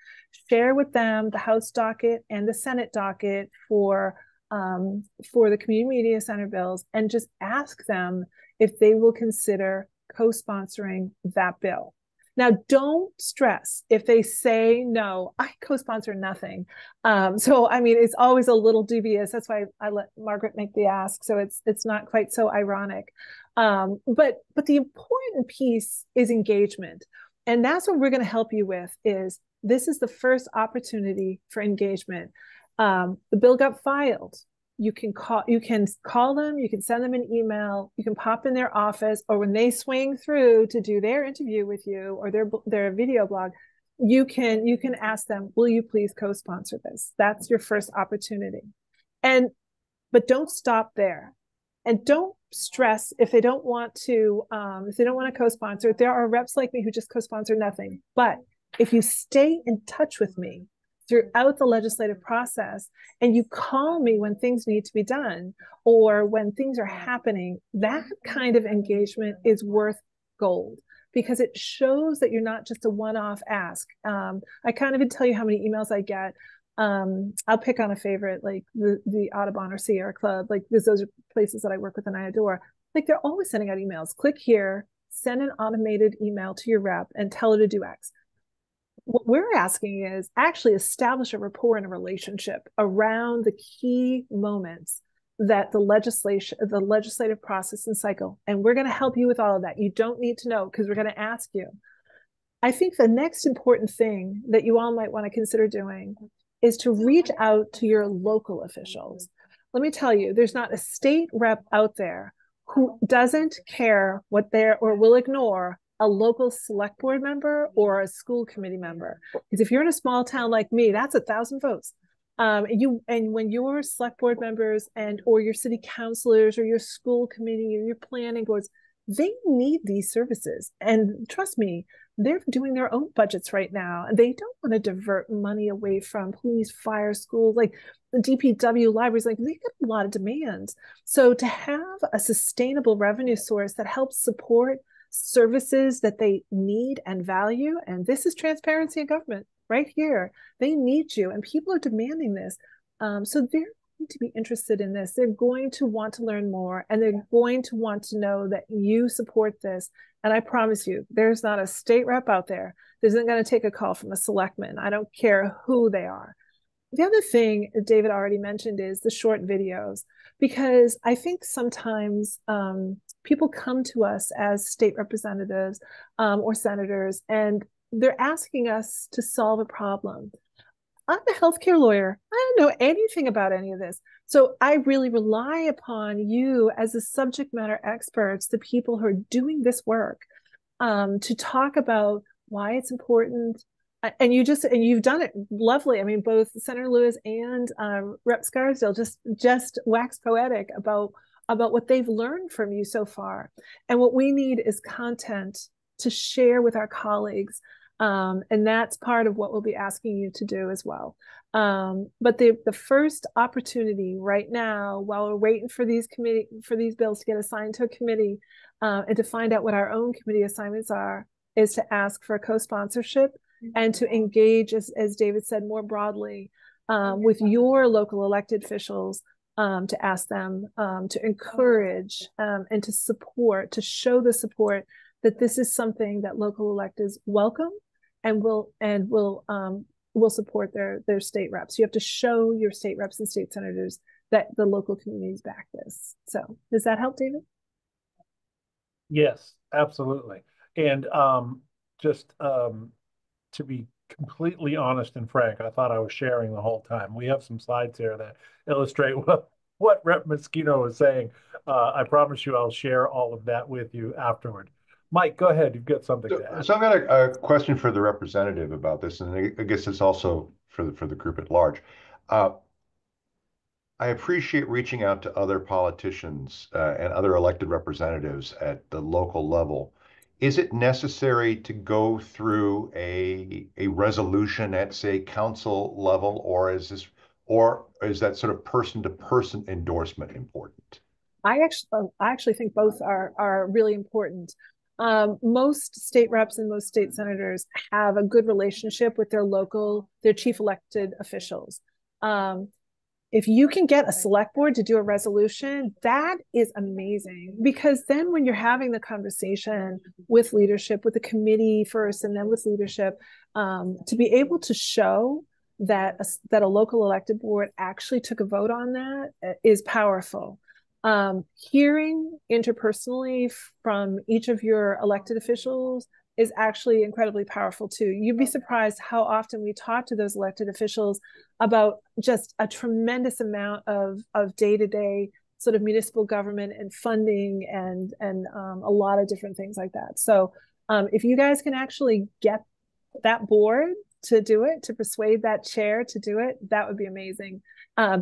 B: share with them the House docket and the Senate docket for the community media center bills, and just ask them if they will consider co-sponsoring that bill. Now, don't stress if they say no. I co-sponsor nothing. So, I mean, it's always a little dubious. That's why I let Margaret make the ask. So it's not quite so ironic. But the important piece is engagement. And that's what we're going to help you with. Is this is the first opportunity for engagement. The bill got filed. You can call them, you can send them an email, you can pop in their office, or when they swing through to do their interview with you or their video blog, you can ask them, will you please co-sponsor this? That's your first opportunity. But don't stop there. And don't stress if they don't want to co-sponsor. There are reps like me who just co-sponsor nothing. But if you stay in touch with me throughout the legislative process, and you call me when things need to be done or when things are happening, that kind of engagement is worth gold, because it shows that you're not just a one-off ask. I can't even tell you how many emails I get. I'll pick on a favorite, like the Audubon or Sierra Club, like those are places that I work with and I adore. Like, they're always sending out emails. Click here, send an automated email to your rep and tell her to do X. What we're asking is actually establish a rapport and a relationship around the key moments that the legislative process and cycle. And we're going to help you with all of that. You don't need to know, because we're going to ask you. I think the next important thing that you all might want to consider doing is to reach out to your local officials. Let me tell you, there's not a state rep out there who doesn't care what or will ignore a local select board member or a school committee member. Because if you're in a small town like me, that's 1,000 votes. And when your select board members or your city councilors or your school committee or your planning boards, they need these services. And trust me, they're doing their own budgets right now. And they don't want to divert money away from police, fire, schools, like the DPW, libraries, like they get a lot of demands. So to have a sustainable revenue source that helps support services that they need and value, and this is transparency in government right here. They need you, and people are demanding this. So they're going to be interested in this. They're going to want to learn more, and they're going to want to know that you support this. And I promise you, there's not a state rep out there that isn't going to take a call from a selectman. I don't care who they are. The other thing David already mentioned is the short videos, because I think sometimes people come to us as state representatives or senators, and they're asking us to solve a problem. I'm a healthcare lawyer. I don't know anything about any of this. So I really rely upon you as the subject matter experts, the people who are doing this work, to talk about why it's important. And you've done it lovely. I mean, both Senator Lewis and Rep Scarsdale just wax poetic about what they've learned from you so far. And what we need is content to share with our colleagues. And that's part of what we'll be asking you to do as well. But the first opportunity right now, while we're waiting for these bills to get assigned to a committee and to find out what our own committee assignments are, is to ask for a co-sponsorship and to engage, as David said, more broadly with your local elected officials, to ask them to encourage and to support, to show the support that this is something that local electeds welcome and will will support their state reps. You have to show your state reps and state senators that the local communities back this. So does that help, David?
A: Yes, absolutely. And just to be completely honest and frank, I thought I was sharing the whole time. We have some slides here that illustrate what Rep Mosquito is saying. I promise you I'll share all of that with you afterward. Mike, go ahead. You've got something to add.
D: So I've got a question for the representative about this, and I guess it's also for the group at large. I appreciate reaching out to other politicians and other elected representatives at the local level. Is it necessary to go through a resolution at, say, council level, or is that sort of person to person endorsement important?
B: I actually think both are really important. Most state reps and most state senators have a good relationship with their chief elected officials. If you can get a select board to do a resolution, that is amazing, because then when you're having the conversation with leadership, with the committee first and then with leadership, to be able to show that a local elected board actually took a vote on that is powerful. Hearing interpersonally from each of your elected officials is actually incredibly powerful too. You'd be surprised how often we talk to those elected officials about just a tremendous amount of day-to-day sort of municipal government and funding and a lot of different things like that. So if you guys can actually get that board to do it, to persuade that chair to do it, that would be amazing.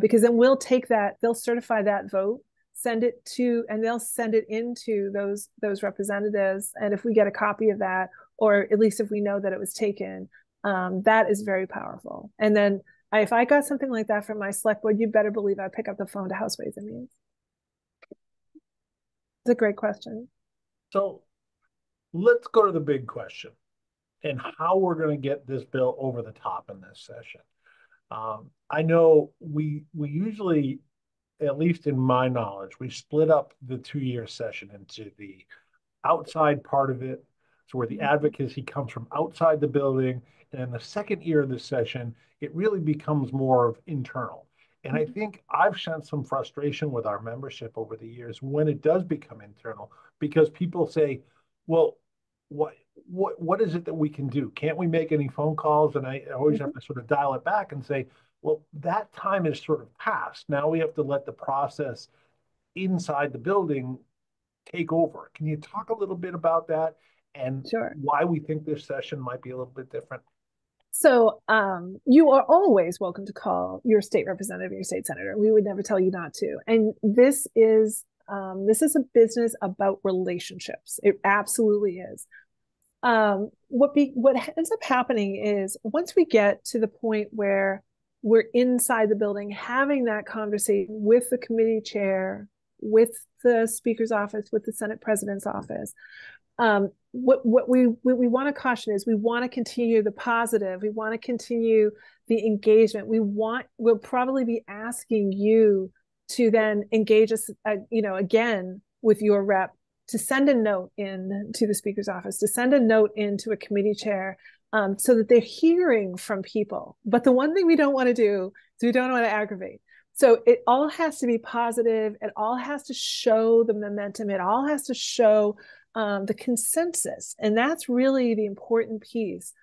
B: Because then we'll take that, they'll certify that vote, send it to, and they'll send it into those representatives. And if we get a copy of that, or at least if we know that it was taken, that is very powerful. And then if I got something like that from my select board, you better believe I'd pick up the phone to House Ways and Means. It's a great question.
A: So let's go to the big question and how we're going to get this bill over the top in this session. I know we usually, at least in my knowledge, we split up the 2-year session into the outside part of it, so where the advocacy comes from outside the building, and in the second year of the session, it really becomes more of internal. And I think I've sensed some frustration with our membership over the years when it does become internal, because people say, well, what is it that we can do? Can't we make any phone calls? And I always have to sort of dial it back and say, well, that time is sort of past. Now we have to let the process inside the building take over. Can you talk a little bit about that and why we think this session might be a little bit different?
B: So you are always welcome to call your state representative, your state senator. We would never tell you not to. And this is a business about relationships. It absolutely is. What ends up happening is once we get to the point where we're inside the building, having that conversation with the committee chair, with the speaker's office, with the Senate president's office, what we want to caution is we want to continue the positive. We want to continue the engagement. We'll probably be asking you to then engage us, again with your rep, to send a note in to the speaker's office, to send a note into a committee chair, so that they're hearing from people. But the one thing we don't want to do is we don't want to aggravate. So it all has to be positive. It all has to show the momentum. It all has to show the consensus. And that's really the important piece,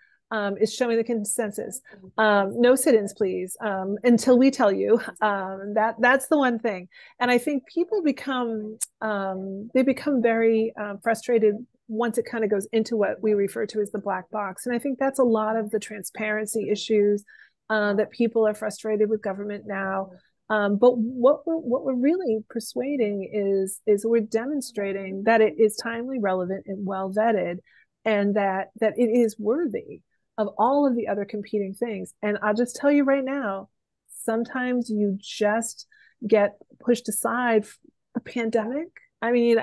B: is showing the consensus. No sit-ins, please, until we tell you. That's the one thing. And I think people become very frustrated once it kind of goes into what we refer to as the black box. And I think that's a lot of the transparency issues that people are frustrated with government now. But what we're really persuading is we're demonstrating that it is timely, relevant, and well vetted, and that it is worthy of all of the other competing things. And I'll just tell you right now, sometimes you just get pushed aside. A pandemic. I mean,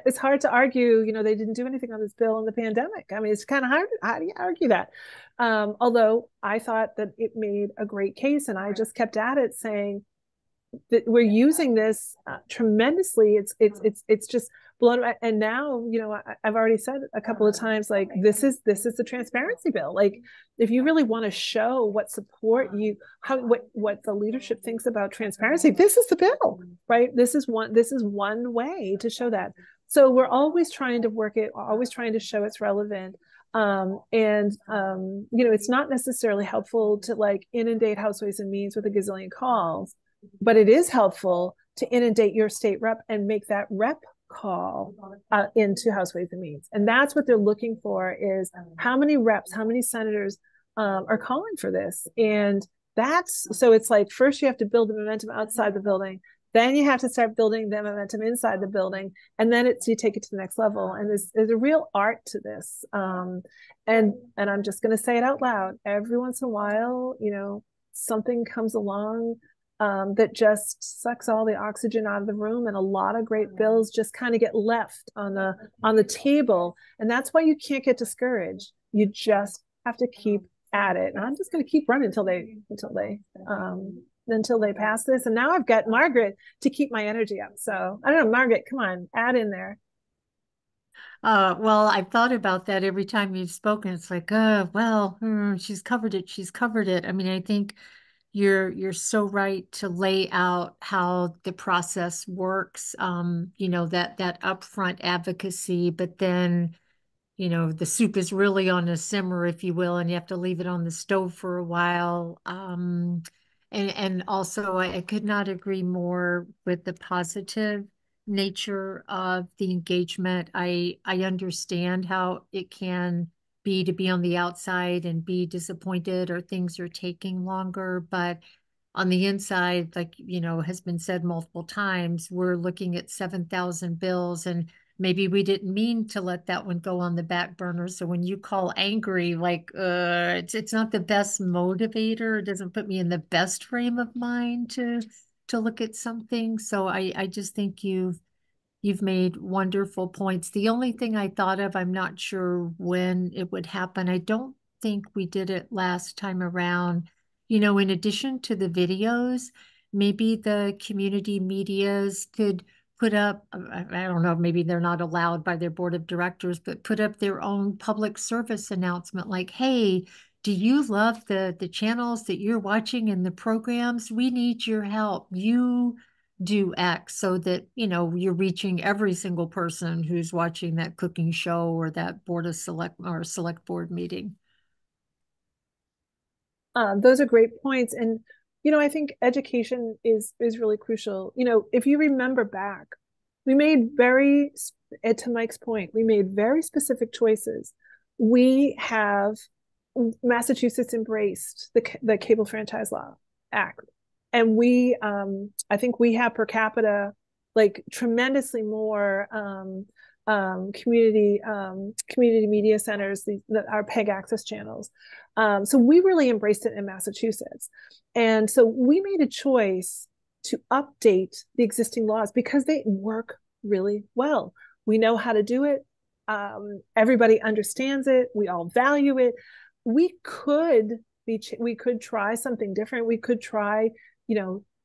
B: it's hard to argue, they didn't do anything on this bill in the pandemic. I mean, it's kind of hard. How do you argue that? Although I thought that it made a great case, and I just kept at it saying that we're using this tremendously. It's just blown away. And now, I've already said a couple of times, like, this is the transparency bill. Like, if you really want to show what support what the leadership thinks about transparency, this is the bill, right? This is one way to show that. So we're always trying to work it, always trying to show it's relevant. It's not necessarily helpful to like inundate House Ways and Means with a gazillion calls, but it is helpful to inundate your state rep and make that rep call into House Ways and Means. And that's what they're looking for, is how many reps, how many senators are calling for this. And so it's like, first you have to build the momentum outside the building. Then you have to start building the momentum inside the building, and then you take it to the next level. And there's a real art to this. And I'm just going to say it out loud. Every once in a while, something comes along that just sucks all the oxygen out of the room, and a lot of great bills just kind of get left on the table. And that's why you can't get discouraged. You just have to keep at it. And I'm just going to keep running until they pass this. And now I've got Margaret to keep my energy up. So I don't know, Margaret, come on, add in there.
E: Well, I've thought about that every time you've spoken. It's like, she's covered it. She's covered it. I mean, I think you're so right to lay out how the process works, that upfront advocacy, but then, the soup is really on a simmer, if you will, and you have to leave it on the stove for a while. And also, I could not agree more with the positive nature of the engagement. I understand how it can be to be on the outside and be disappointed or things are taking longer, but on the inside, like, has been said multiple times, we're looking at 7,000 bills, and maybe we didn't mean to let that one go on the back burner. So when you call angry, like, it's not the best motivator. It doesn't put me in the best frame of mind to look at something. So I just think you've made wonderful points. The only thing I thought of, I'm not sure when it would happen. I don't think we did it last time around. In addition to the videos, maybe the community medias could put up, I don't know, maybe they're not allowed by their board of directors, but put up their own public service announcement like, hey, do you love the channels that you're watching and the programs? We need your help. You do X, so that, you're reaching every single person who's watching that cooking show or that select board meeting.
B: Those are great points. And I think education is really crucial. If you remember back, we made to Mike's point, we made very specific choices. Massachusetts embraced the Cable Franchise Law Act. And I think we have per capita, like, tremendously more community media centers, our PEG access channels. So we really embraced it in Massachusetts. And so we made a choice to update the existing laws because they work really well. We know how to do it. Everybody understands it. We all value it. We could try something different. We could try,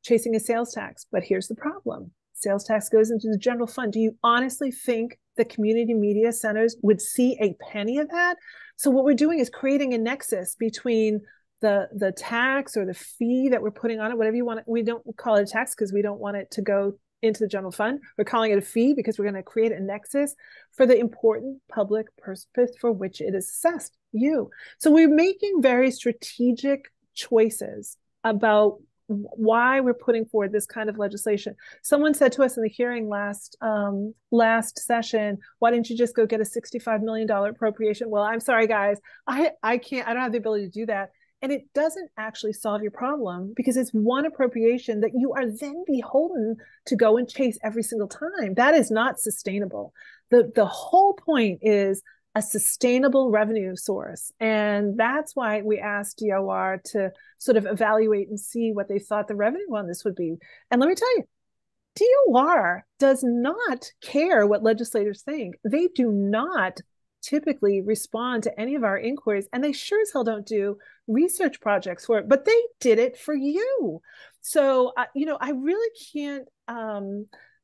B: chasing a sales tax. But here's the problem. Sales tax goes into the general fund. Do you honestly think the community media centers would see a penny of that? So what we're doing is creating a nexus between the tax or the fee that we're putting on it, whatever you want. We don't call it a tax because we don't want it to go into the general fund. We're calling it a fee because we're going to create a nexus for the important public purpose for which it is assessed, you. So we're making very strategic choices about why we're putting forward this kind of legislation. Someone said to us in the hearing last session, why didn't you just go get a $65 million appropriation? Well, I'm sorry, guys, I can't, I don't have the ability to do that. And it doesn't actually solve your problem because it's one appropriation that you are then beholden to go and chase every single time. That is not sustainable. The whole point is a sustainable revenue source. And that's why we asked DOR to sort of evaluate and see what they thought the revenue on this would be. And let me tell you, DOR does not care what legislators think. They do not typically respond to any of our inquiries, and they sure as hell don't do research projects for it, but they did it for you. So, I really can't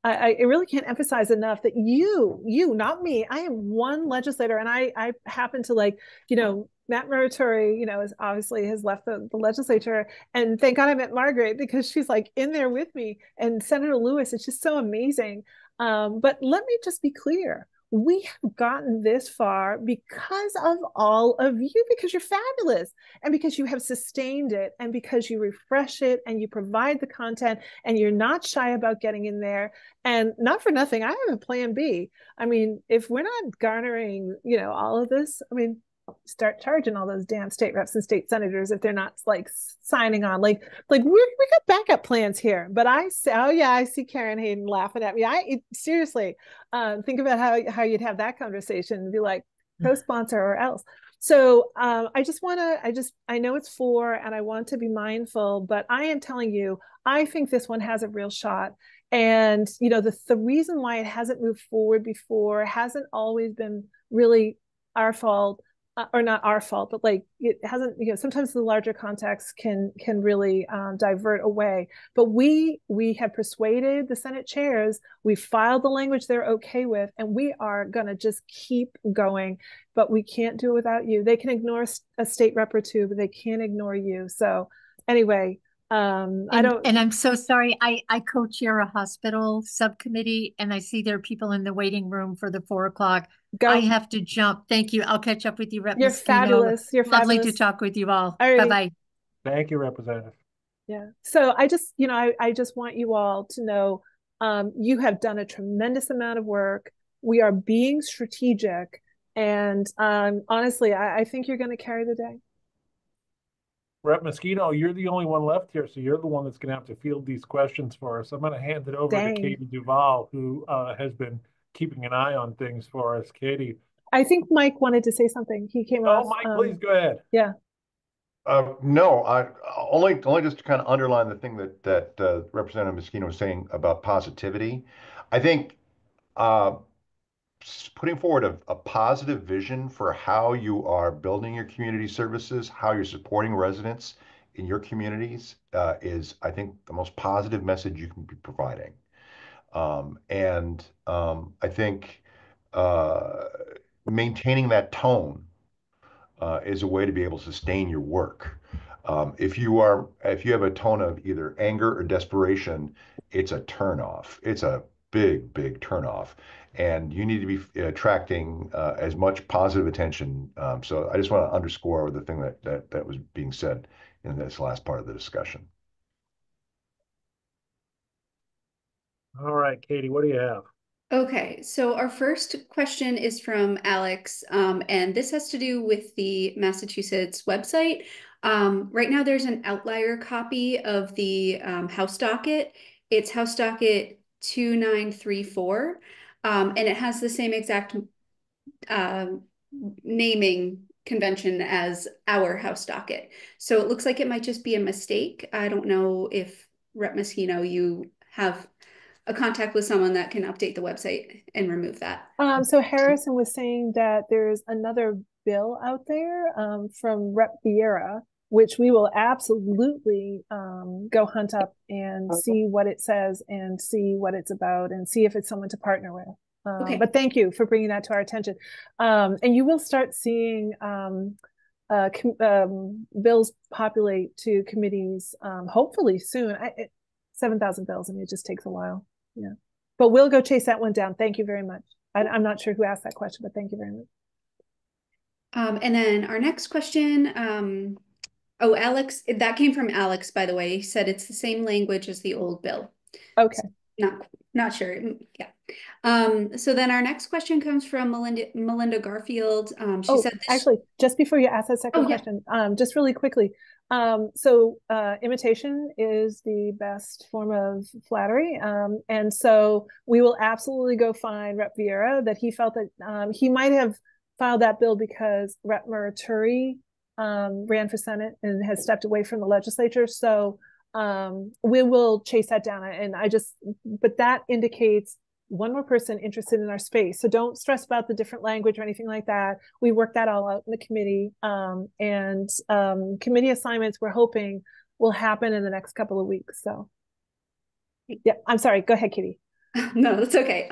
B: I really can't emphasize enough that you, not me, I am one legislator, and I happen to like, Matt Muratori, is obviously has left the legislature, and thank God I met Margaret because she's like in there with me, and Senator Lewis. It's just so amazing. But let me just be clear. We have gotten this far because of all of you, because you're fabulous, and because you have sustained it, and because you refresh it, and you provide the content, and you're not shy about getting in there. And not for nothing, I have a plan B. I mean, if we're not garnering, all of this, I mean, start charging all those damn state reps and state senators if they're not like signing on. Like we got backup plans here. But I say, oh yeah, I see Karen Hayden laughing at me. Seriously, think about how you'd have that conversation and be like, co-sponsor or else. So I know it's 4 and I want to be mindful, but I am telling you, I think this one has a real shot. And the reason why it hasn't moved forward before hasn't always been really our fault. Or not our fault, but like it hasn't, sometimes the larger context can really divert away. But we have persuaded the Senate chairs, we filed the language they're okay with, and we are going to just keep going. But we can't do it without you. They can ignore a state rep or two, but they can't ignore you. So anyway,
E: And I'm so sorry. I co-chair a hospital subcommittee, and I see there are people in the waiting room for the 4 o'clock.
B: Go.
E: I have to jump. Thank you. I'll catch up with you, Rep.
B: You're
E: Moschino.
B: fabulous. You're
E: Lovely
B: fabulous.
E: to talk with you all.
B: Alrighty.
E: Bye-bye.
A: Thank you, Representative.
B: Yeah. So I just, I just want you all to know you have done a tremendous amount of work. We are being strategic. And honestly, I think you're going to carry the day.
A: Rep. Moschino, you're the only one left here, so you're the one that's going to have to field these questions for us. I'm going to hand it over to Katie Duval, who has been keeping an eye on things for us. Katie.
B: I think Mike wanted to say something. He came off.
A: Oh, Mike, please go ahead.
B: Yeah.
D: No, I only just to kind of underline the thing that Representative Moschino was saying about positivity. I think putting forward a positive vision for how you are building your community services, how you're supporting residents in your communities is, I think, the most positive message you can be providing. I think maintaining that tone is a way to be able to sustain your work. If you have a tone of either anger or desperation, it's a turnoff. It's a big turnoff, and you need to be attracting as much positive attention. So I just want to underscore the thing that was being said in this last part of the discussion.
A: All right, Katie, what do you have?
G: Okay, so our first question is from Alex, and this has to do with the Massachusetts website. Right now, there's an outlier copy of the House docket. It's House docket 2934, and it has the same exact naming convention as our House docket. So it looks like it might just be a mistake. I don't know if Rep. Moschino, you have a contact with someone that can update the website and remove that.
B: So Harrison was saying that there's another bill out there from Rep. Vieira, which we will absolutely go hunt up and see what it says and see what it's about and see if it's someone to partner with. Okay. But thank you for bringing that to our attention. And you will start seeing bills populate to committees hopefully soon. 7,000 bills, I mean, it just takes a while. Yeah, but we'll go chase that one down. Thank you very much. I'm not sure who asked that question, but thank you very much.
G: And then our next question, Alex, that came from Alex, by the way. He said it's the same language as the old bill.
B: Okay.
G: So not sure. Yeah. So then our next question comes from Melinda Garfield. She said this...
B: Actually, just before you ask that second question, just really quickly. So imitation is the best form of flattery. And so we will absolutely go find Rep. Vieira, that he felt that he might have filed that bill because Rep. Muratori ran for Senate and has stepped away from the legislature. So we will chase that down. And but that indicates one more person interested in our space. So don't stress about the different language or anything like that. We worked that all out in the committee, and committee assignments we're hoping will happen in the next couple of weeks. So yeah, I'm sorry. Go ahead, Kitty.
G: No, that's okay.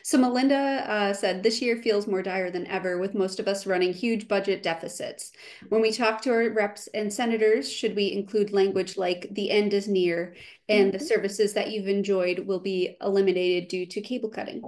G: So Melinda said this year feels more dire than ever, with most of us running huge budget deficits. When we talk to our reps and senators, should we include language like the end is near and the services that you've enjoyed will be eliminated due to cable cutting?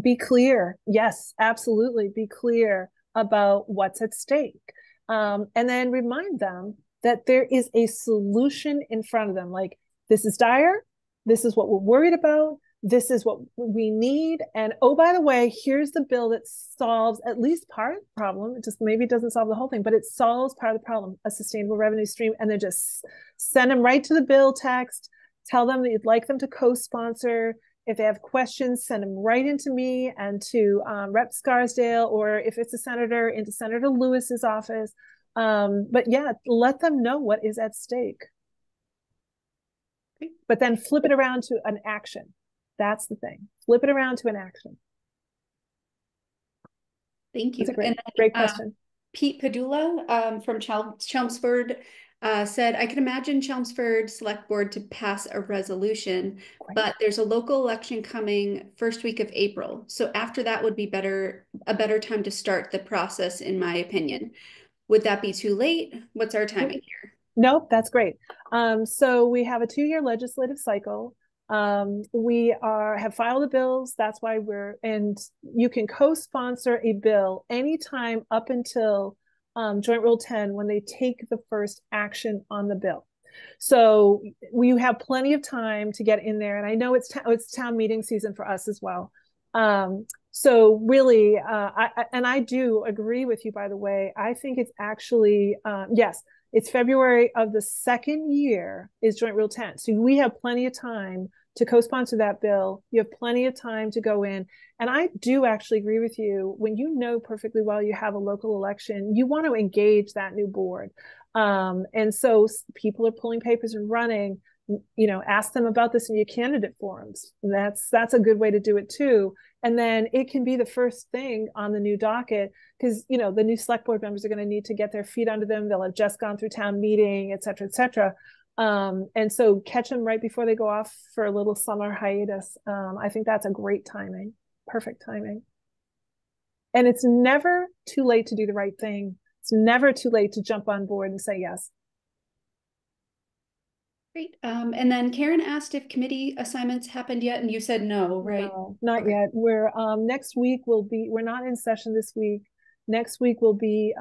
B: Be clear. Yes, absolutely. Be clear about what's at stake. And then remind them that there is a solution in front of them. Like, this is dire. This is what we're worried about. This is what we need. And oh, by the way, here's the bill that solves at least part of the problem. It just maybe it doesn't solve the whole thing, but it solves part of the problem, a sustainable revenue stream. And then just send them right to the bill text. Tell them that you'd like them to co-sponsor. If they have questions, send them right into me and to Rep Scarsdale, or if it's a senator, into Senator Lewis's office. But yeah, let them know what is at stake. But then flip it around to an action. That's the thing. Flip it around to an action.
G: Thank you.
B: That's a great question.
G: Pete Padula from Chelmsford said, I can imagine Chelmsford Select Board to pass a resolution, but there's a local election coming first week of April. So after that would be a better time to start the process, in my opinion. Would that be too late? What's our timing here?
B: Nope, that's great. So we have a 2-year legislative cycle. We have filed the bills. That's why and you can co-sponsor a bill anytime up until Joint Rule 10 when they take the first action on the bill. So we have plenty of time to get in there. And I know it's town meeting season for us as well. So really, I do agree with you, by the way. I think it's actually, yes, it's February of the second year is Joint Rule 10. So we have plenty of time to co-sponsor that bill. You have plenty of time to go in. And I do actually agree with you. When you know perfectly well you have a local election, you want to engage that new board. And so people are pulling papers and running, ask them about this in your candidate forums. That's a good way to do it too. And then it can be the first thing on the new docket, because the new select board members are going to need to get their feet under them. They'll have just gone through town meeting, et cetera, et cetera. And so catch them right before they go off for a little summer hiatus. I think that's a great timing, perfect timing. And it's never too late to do the right thing. It's never too late to jump on board and say yes.
G: Great. And then Karen asked if committee assignments happened yet, and you said no, right?
B: No, not yet. We're next week we're not in session this week. Next week will be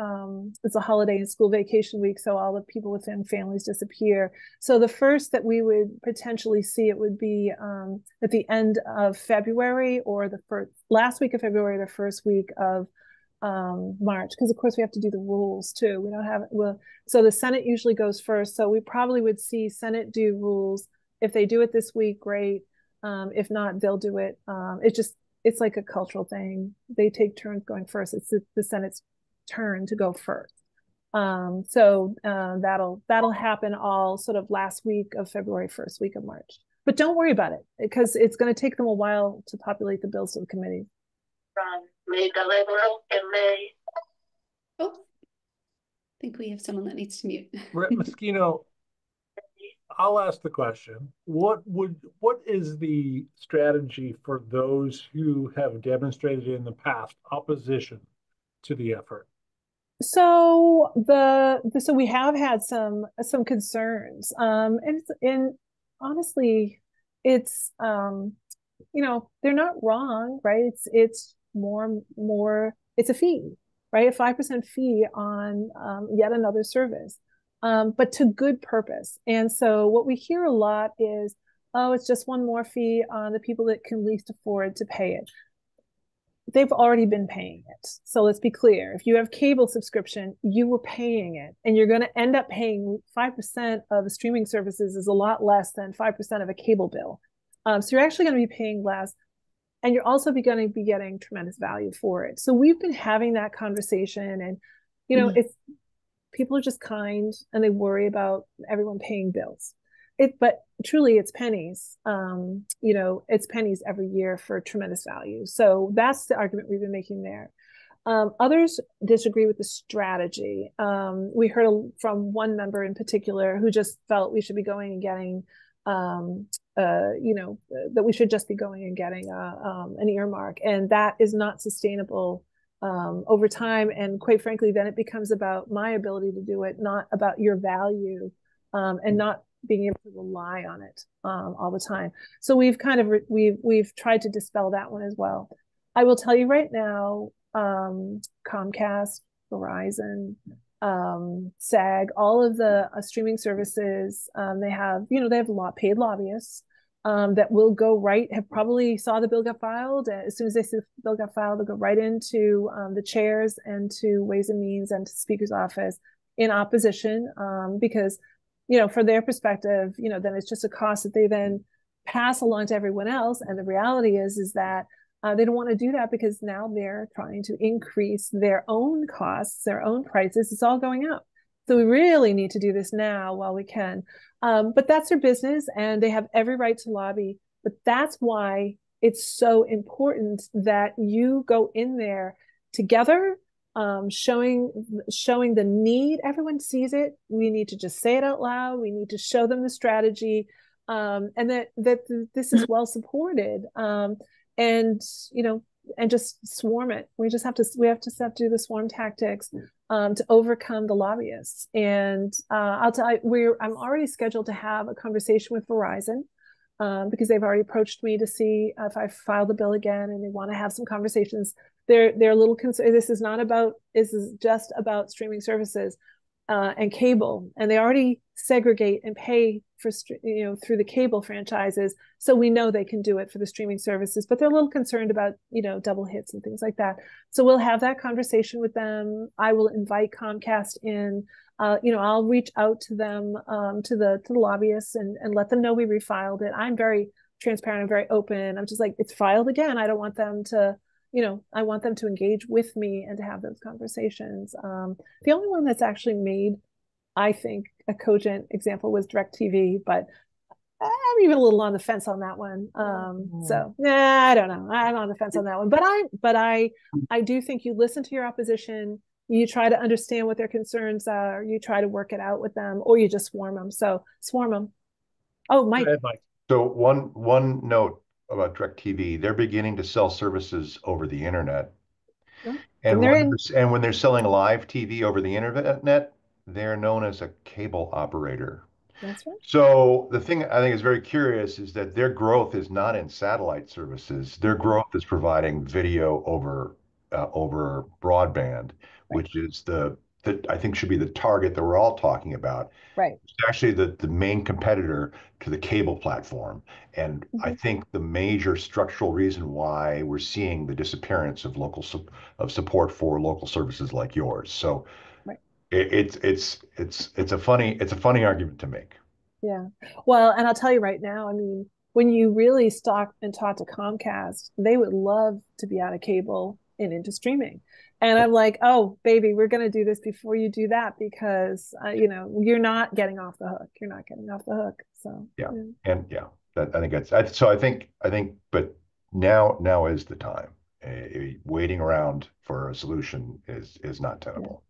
B: it's a holiday and school vacation week, so all the people within families disappear. So the first that we would potentially see it would be at the end of February, or the last week of February, the first week of March, because of course we have to do the rules too. We don't have so the Senate usually goes first, so we probably would see Senate do rules. If they do it this week, great. If not, they'll do it. It's like a cultural thing. They take turns going first. It's the Senate's turn to go first. So that'll happen all sort of last week of February, first week of March. But don't worry about it, because it's going to take them a while to populate the bills to the committee.
G: Oh, I think we have someone that needs to mute.
A: Rep Moschino, I'll ask the question. What is the strategy for those who have demonstrated in the past opposition to the effort?
B: So so we have had some concerns, and honestly, it's they're not wrong, right? It's more it's a fee, right? A 5% fee on yet another service, but to good purpose. And so what we hear a lot is, oh, it's just one more fee on the people that can least afford to pay it. They've already been paying it. So let's be clear. If you have cable subscription, you were paying it, and you're going to end up paying 5% of the streaming services is a lot less than 5% of a cable bill. So you're actually going to be paying less, and you're also going to be getting tremendous value for it. So we've been having that conversation, and it's people are just kind, and they worry about everyone paying bills. But truly, it's pennies. It's pennies every year for tremendous value. So that's the argument we've been making there. Others disagree with the strategy. We heard from one member in particular who just felt we should be going and getting that we should just be going and getting an earmark, and that is not sustainable over time. And quite frankly, then it becomes about my ability to do it, not about your value, and not being able to rely on it all the time. So we've kind of we've tried to dispel that one as well. I will tell you right now, Comcast, Verizon, SAG, all of the streaming services, they have paid lobbyists that will go right, have probably saw the bill got filed. As soon as they see the bill got filed, they'll go right into the chairs and to Ways and Means and to Speaker's office in opposition, because for their perspective, then it's just a cost that they then pass along to everyone else. And the reality is that they don't want to do that, because now they're trying to increase their own costs, their own prices. It's all going up. So we really need to do this now while we can. But that's their business, and they have every right to lobby. But that's why it's so important that you go in there together, showing the need. Everyone sees it. We need to just say it out loud. We need to show them the strategy, and that this is well supported. And just swarm it. We have to do the swarm tactics to overcome the lobbyists. And I'll tell you, I'm already scheduled to have a conversation with Verizon, because they've already approached me to see if I file the bill again, and they want to have some conversations. They're a little concerned. This is just about streaming services and cable, and they already segregate and pay for through the cable franchises, so we know they can do it for the streaming services, but they're a little concerned about double hits and things like that. So we'll have that conversation with them. I will invite Comcast in. I'll reach out to them, to the lobbyists, and let them know we refiled it. I'm very transparent. I'm very open. I'm just like, it's filed again. I don't want them to I want them to engage with me and to have those conversations. The only one that's actually made, I think, a cogent example was DirecTV, but I'm even a little on the fence on that one. So I don't know. I'm on the fence on that one. But I do think you listen to your opposition, you try to understand what their concerns are, you try to work it out with them, or you just swarm them. So swarm them. Oh, Mike.
A: Go ahead, Mike.
D: So one note about DirecTV, they're beginning to sell services over the internet.
B: Yeah.
D: And when they're selling live TV over the internet, they're known as a cable operator.
B: That's right.
D: So the thing I think is very curious is that their growth is not in satellite services. Their growth is providing video over broadband, which is the I think should be the target that we're all talking about.
B: Right.
D: It's actually the main competitor to the cable platform. And I think the major structural reason why we're seeing the disappearance of support for local services like yours. So it's a funny argument to make.
B: Yeah. Well, and I'll tell you right now, I mean, when you really talk to Comcast, they would love to be out of cable and into streaming. And I'm like, oh, baby, we're going to do this before you do that, because, you're not getting off the hook. You're not getting off the hook. So,
D: yeah. And yeah, I think that's, so I think, but now is the time. Waiting around for a solution is not tenable.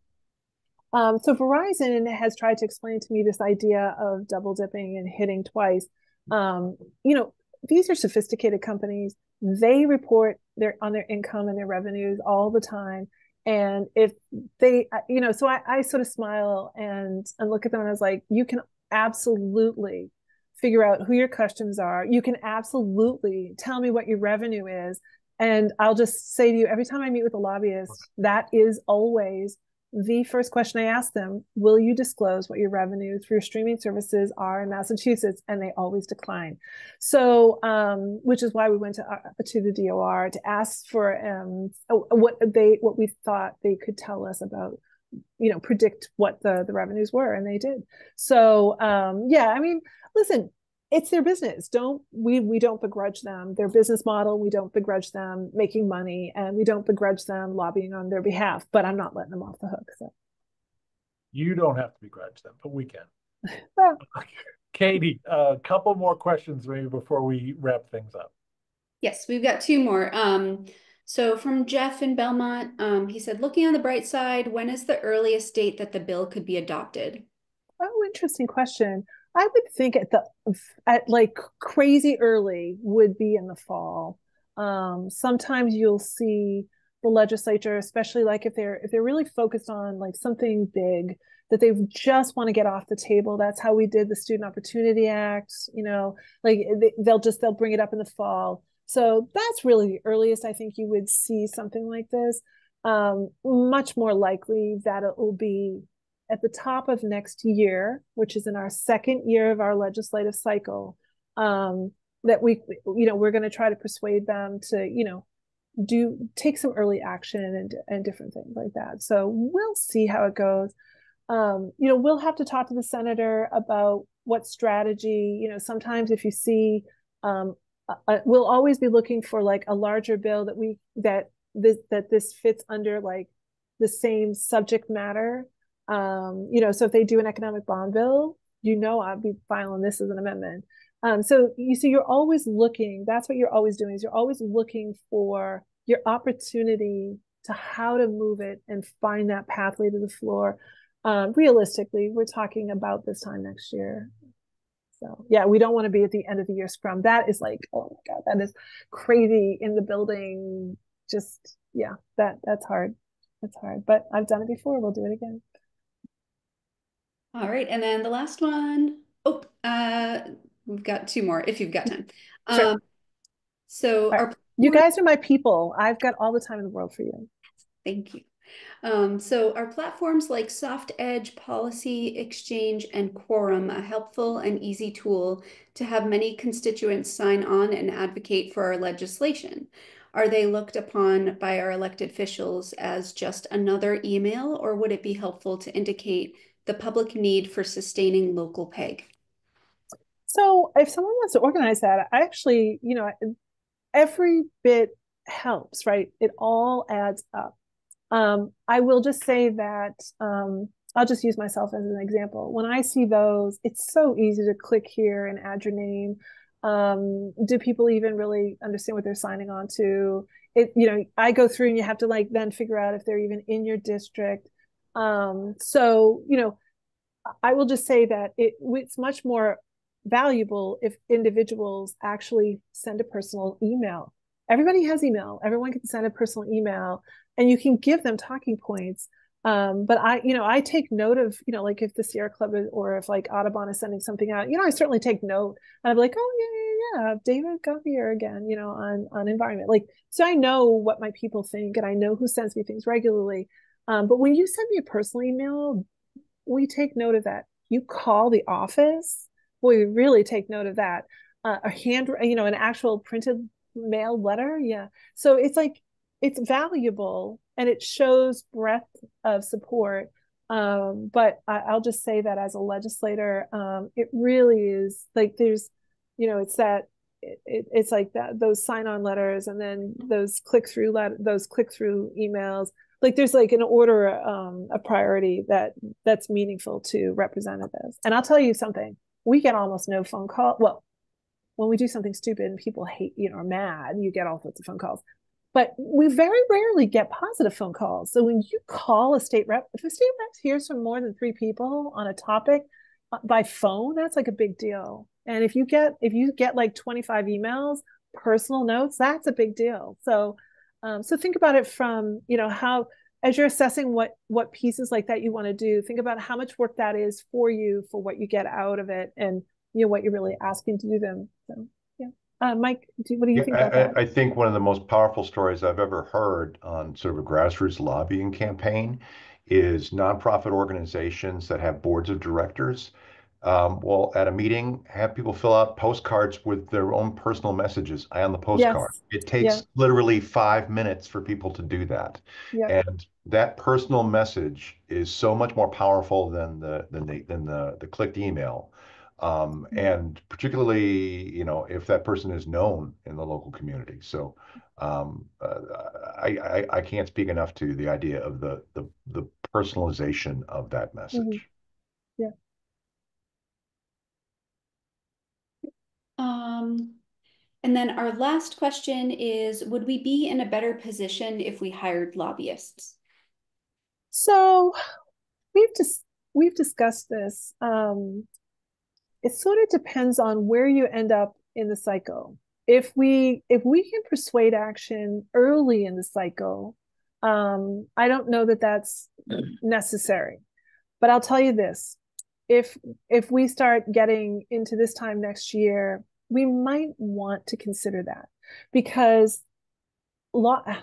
B: Yeah. So Verizon has tried to explain to me this idea of double dipping and hitting twice. These are sophisticated companies. They report on their income and their revenues all the time. And if they, so I sort of smile and look at them, and I was like, you can absolutely figure out who your customers are. You can absolutely tell me what your revenue is. And I'll just say to you, every time I meet with a lobbyist, that is always the first question I ask them: will you disclose what your revenues for your streaming services are in Massachusetts? And they always decline. So, which is why we went to the DOR to ask for what we thought they could tell us about, predict what the revenues were, and they did. So, yeah, I mean, listen, it's their business. We don't begrudge them their business model. We don't begrudge them making money, and we don't begrudge them lobbying on their behalf, but I'm not letting them off the hook. So
A: you don't have to begrudge them, but we can.
B: Well,
A: Katie, a couple more questions maybe before we wrap things up.
G: Yes, we've got two more. So from Jeff in Belmont, he said, looking on the bright side, when is the earliest date that the bill could be adopted?
B: oh, interesting question. I would think at like crazy early would be in the fall. Sometimes you'll see the legislature, especially like if they're really focused on like something big that they just want to get off the table. That's how we did the Student Opportunity Act. You know, like they'll bring it up in the fall. So that's really the earliest I think you would see something like this. Much more likely that it will be at the top of next year, which is in our second year of our legislative cycle, that we're going to try to persuade them to, take some early action and different things like that. So we'll see how it goes. We'll have to talk to the senator about what strategy. Sometimes if you see, we'll always be looking for like a larger bill that this fits under like the same subject matter. So if they do an economic bond bill, I'll be filing this as an amendment. So you see, you're always looking, that's what you're always doing, is you're always looking for your opportunity to how to move it and find that pathway to the floor. Realistically, we're talking about this time next year. So yeah, we don't want to be at the end of the year scrum. That is like, oh my God, that is crazy in the building. Just, yeah, that's hard. That's hard, but I've done it before. We'll do it again.
G: All right, and then the last one. Oh, we've got two more if you've got time.
B: Sure.
G: So
B: you guys are my people. I've got all the time in the world for you.
G: Thank you. So are platforms like SoftEdge, Policy Exchange, and Quorum a helpful and easy tool to have many constituents sign on and advocate for our legislation? Are they looked upon by our elected officials as just another email, or would it be helpful to indicate the public need for sustaining local PEG?
B: So if someone wants to organize that, I actually, every bit helps, right? It all adds up. I will just say that I'll just use myself as an example. When I see those, it's so easy to click here and add your name. Do people even really understand what they're signing on to? I go through and you have to like then figure out if they're even in your district. So I will just say that it's much more valuable if individuals actually send a personal email. Everybody has email. Everyone can send a personal email and you can give them talking points. But I take note of, like if the Sierra Club or if like Audubon is sending something out, I certainly take note. And I'm like, oh yeah, David Gauthier again, on environment. Like, so I know what my people think and I know who sends me things regularly. But when you send me a personal email, we take note of that. You call the office, we really take note of that. An actual printed mail letter. Yeah. So it's like, it's valuable and it shows breadth of support. But I'll just say that as a legislator, it really is like there's, it's that it's like that those sign-on letters and then those click-through emails. Like there's like an order, a priority that's meaningful to representatives. And I'll tell you something, we get almost no phone call. Well, when we do something stupid and people hate, are mad, you get all sorts of phone calls. But we very rarely get positive phone calls. So when you call a state rep, if a state rep hears from more than 3 people on a topic by phone, that's like a big deal. And if you get like 25 emails, personal notes, that's a big deal. So think about it from, how, as you're assessing what pieces like that you want to do, think about how much work that is for you, for what you get out of it, and what you're really asking to do them. So yeah, Mike, what do you think about that?
D: I think one of the most powerful stories I've ever heard on sort of a grassroots lobbying campaign is nonprofit organizations that have boards of directors. At a meeting, have people fill out postcards with their own personal messages on the postcard. Yes. It takes literally 5 minutes for people to do that. Yeah. And that personal message is so much more powerful than the clicked email. And particularly, if that person is known in the local community. So I can't speak enough to the idea of the personalization of that message. Mm-hmm.
B: Yeah.
G: And then our last question is, would we be in a better position if we hired lobbyists?
B: So we've discussed this. it sort of depends on where you end up in the cycle. If we can persuade action early in the cycle, I don't know that that's necessary. But I'll tell you this, if we start getting into this time next year, we might want to consider that, because on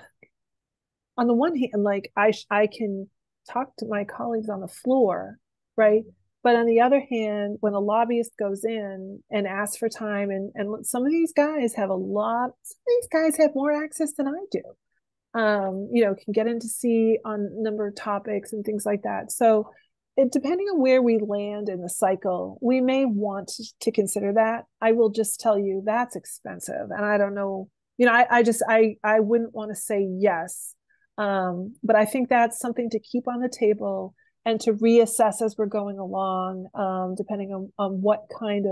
B: the one hand, like I can talk to my colleagues on the floor, right? But on the other hand, when a lobbyist goes in and asks for time, and some of these guys have more access than I do. Can get in to see on a number of topics and things like that. So depending on where we land in the cycle, we may want to consider that. I will just tell you that's expensive. And I don't know, I wouldn't want to say yes. But I think that's something to keep on the table and to reassess as we're going along, depending on what kind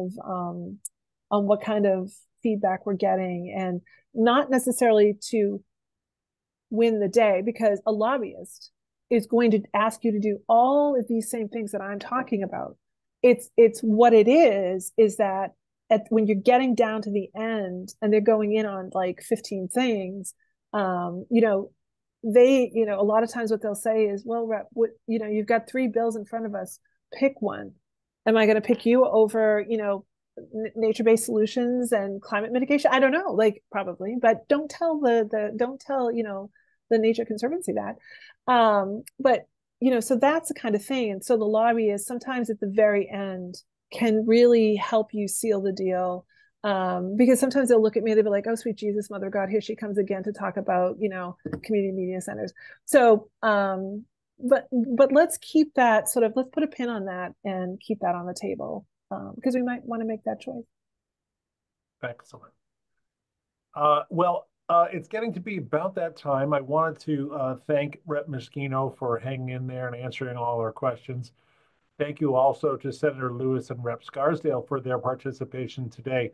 B: of feedback we're getting, and not necessarily to win the day, because a lobbyist is going to ask you to do all of these same things that I'm talking about. It's what it is that when you're getting down to the end and they're going in on like 15 things, a lot of times what they'll say is, well, Rep, you've got 3 bills in front of us, pick one. Am I going to pick you over, nature-based solutions and climate mitigation? I don't know, like probably, but don't tell the Nature Conservancy that. But so that's the kind of thing. And so the lobbyist sometimes at the very end can really help you seal the deal. Because sometimes they'll look at me and they'll be like, oh, sweet Jesus, Mother God, here she comes again to talk about, community media centers. So, but let's keep that let's put a pin on that and keep that on the table, because we might want to make that choice.
A: Excellent. It's getting to be about that time. I wanted to thank Rep. Moschino for hanging in there and answering all our questions. Thank you also to Senator Lewis and Rep. Scarsdale for their participation today.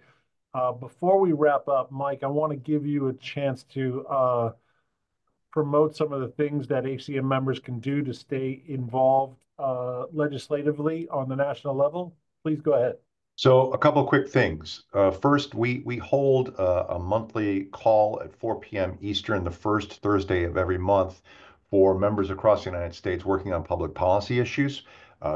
A: Before we wrap up, Mike, I want to give you a chance to promote some of the things that ACM members can do to stay involved legislatively on the national level. Please go ahead.
D: So a couple of quick things. First, we hold a monthly call at 4 p.m. Eastern, the first Thursday of every month, for members across the United States working on public policy issues.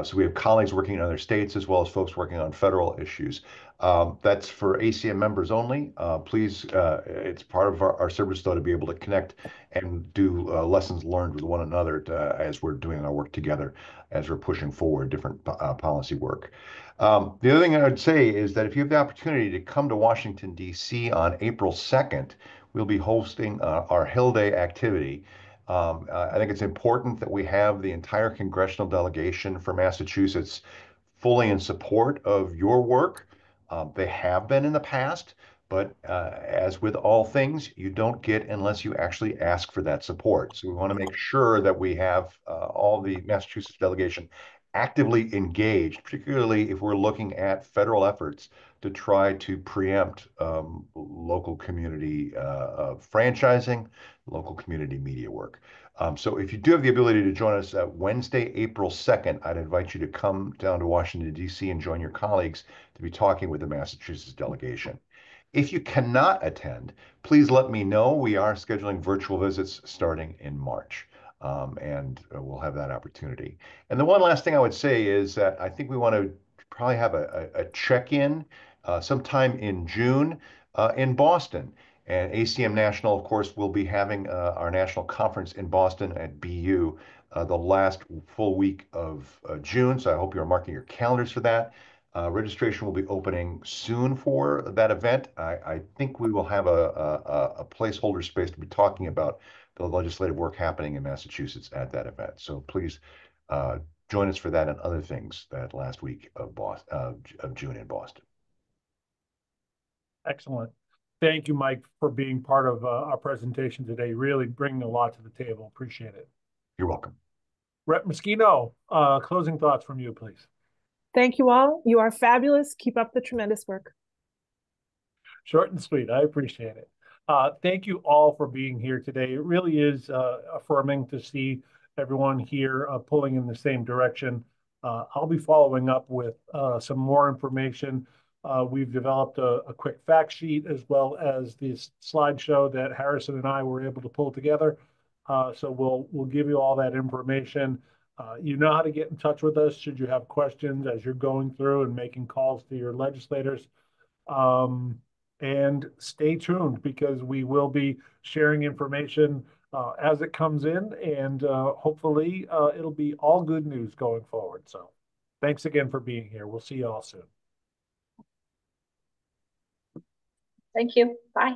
D: So we have colleagues working in other states as well as folks working on federal issues. That's for ACM members only. Please, it's part of our service, though, to be able to connect and do lessons learned with one another as we're doing our work together, as we're pushing forward different policy work. The other thing I would say is that if you have the opportunity to come to Washington, D.C. on April 2nd, we'll be hosting our Hill Day activity. I think it's important that we have the entire congressional delegation for Massachusetts fully in support of your work. They have been in the past, but as with all things, you don't get unless you actually ask for that support. So we want to make sure that we have all the Massachusetts delegation actively engaged, particularly if we're looking at federal efforts to try to preempt local community franchising, local community media work. So if you do have the ability to join us Wednesday, April 2nd, I'd invite you to come down to Washington, D.C. and join your colleagues to be talking with the Massachusetts delegation. If you cannot attend, please let me know. We are scheduling virtual visits starting in March. And we'll have that opportunity. And the one last thing I would say is that I think we want to probably have a check-in sometime in June in Boston. And ACM National, of course, will be having our national conference in Boston at BU the last full week of June. So I hope you're marking your calendars for that. Registration will be opening soon for that event. I think we will have a placeholder space to be talking about the legislative work happening in Massachusetts at that event. So please join us for that and other things that last week of June in Boston.
A: Excellent. Thank you, Mike, for being part of our presentation today. Really bringing a lot to the table. Appreciate it.
D: You're welcome.
A: Rep. Moschino, closing thoughts from you, please.
B: Thank you all. You are fabulous. Keep up the tremendous work.
A: Short and sweet. I appreciate it. Thank you all for being here today. It really is affirming to see everyone here pulling in the same direction. I'll be following up with some more information. We've developed a quick fact sheet as well as this slideshow that Harrison and I were able to pull together. So we'll give you all that information. You know how to get in touch with us should you have questions as you're going through and making calls to your legislators. And stay tuned because we will be sharing information as it comes in, and hopefully it'll be all good news going forward. So thanks again for being here. We'll see you all soon.
H: Thank you. Bye.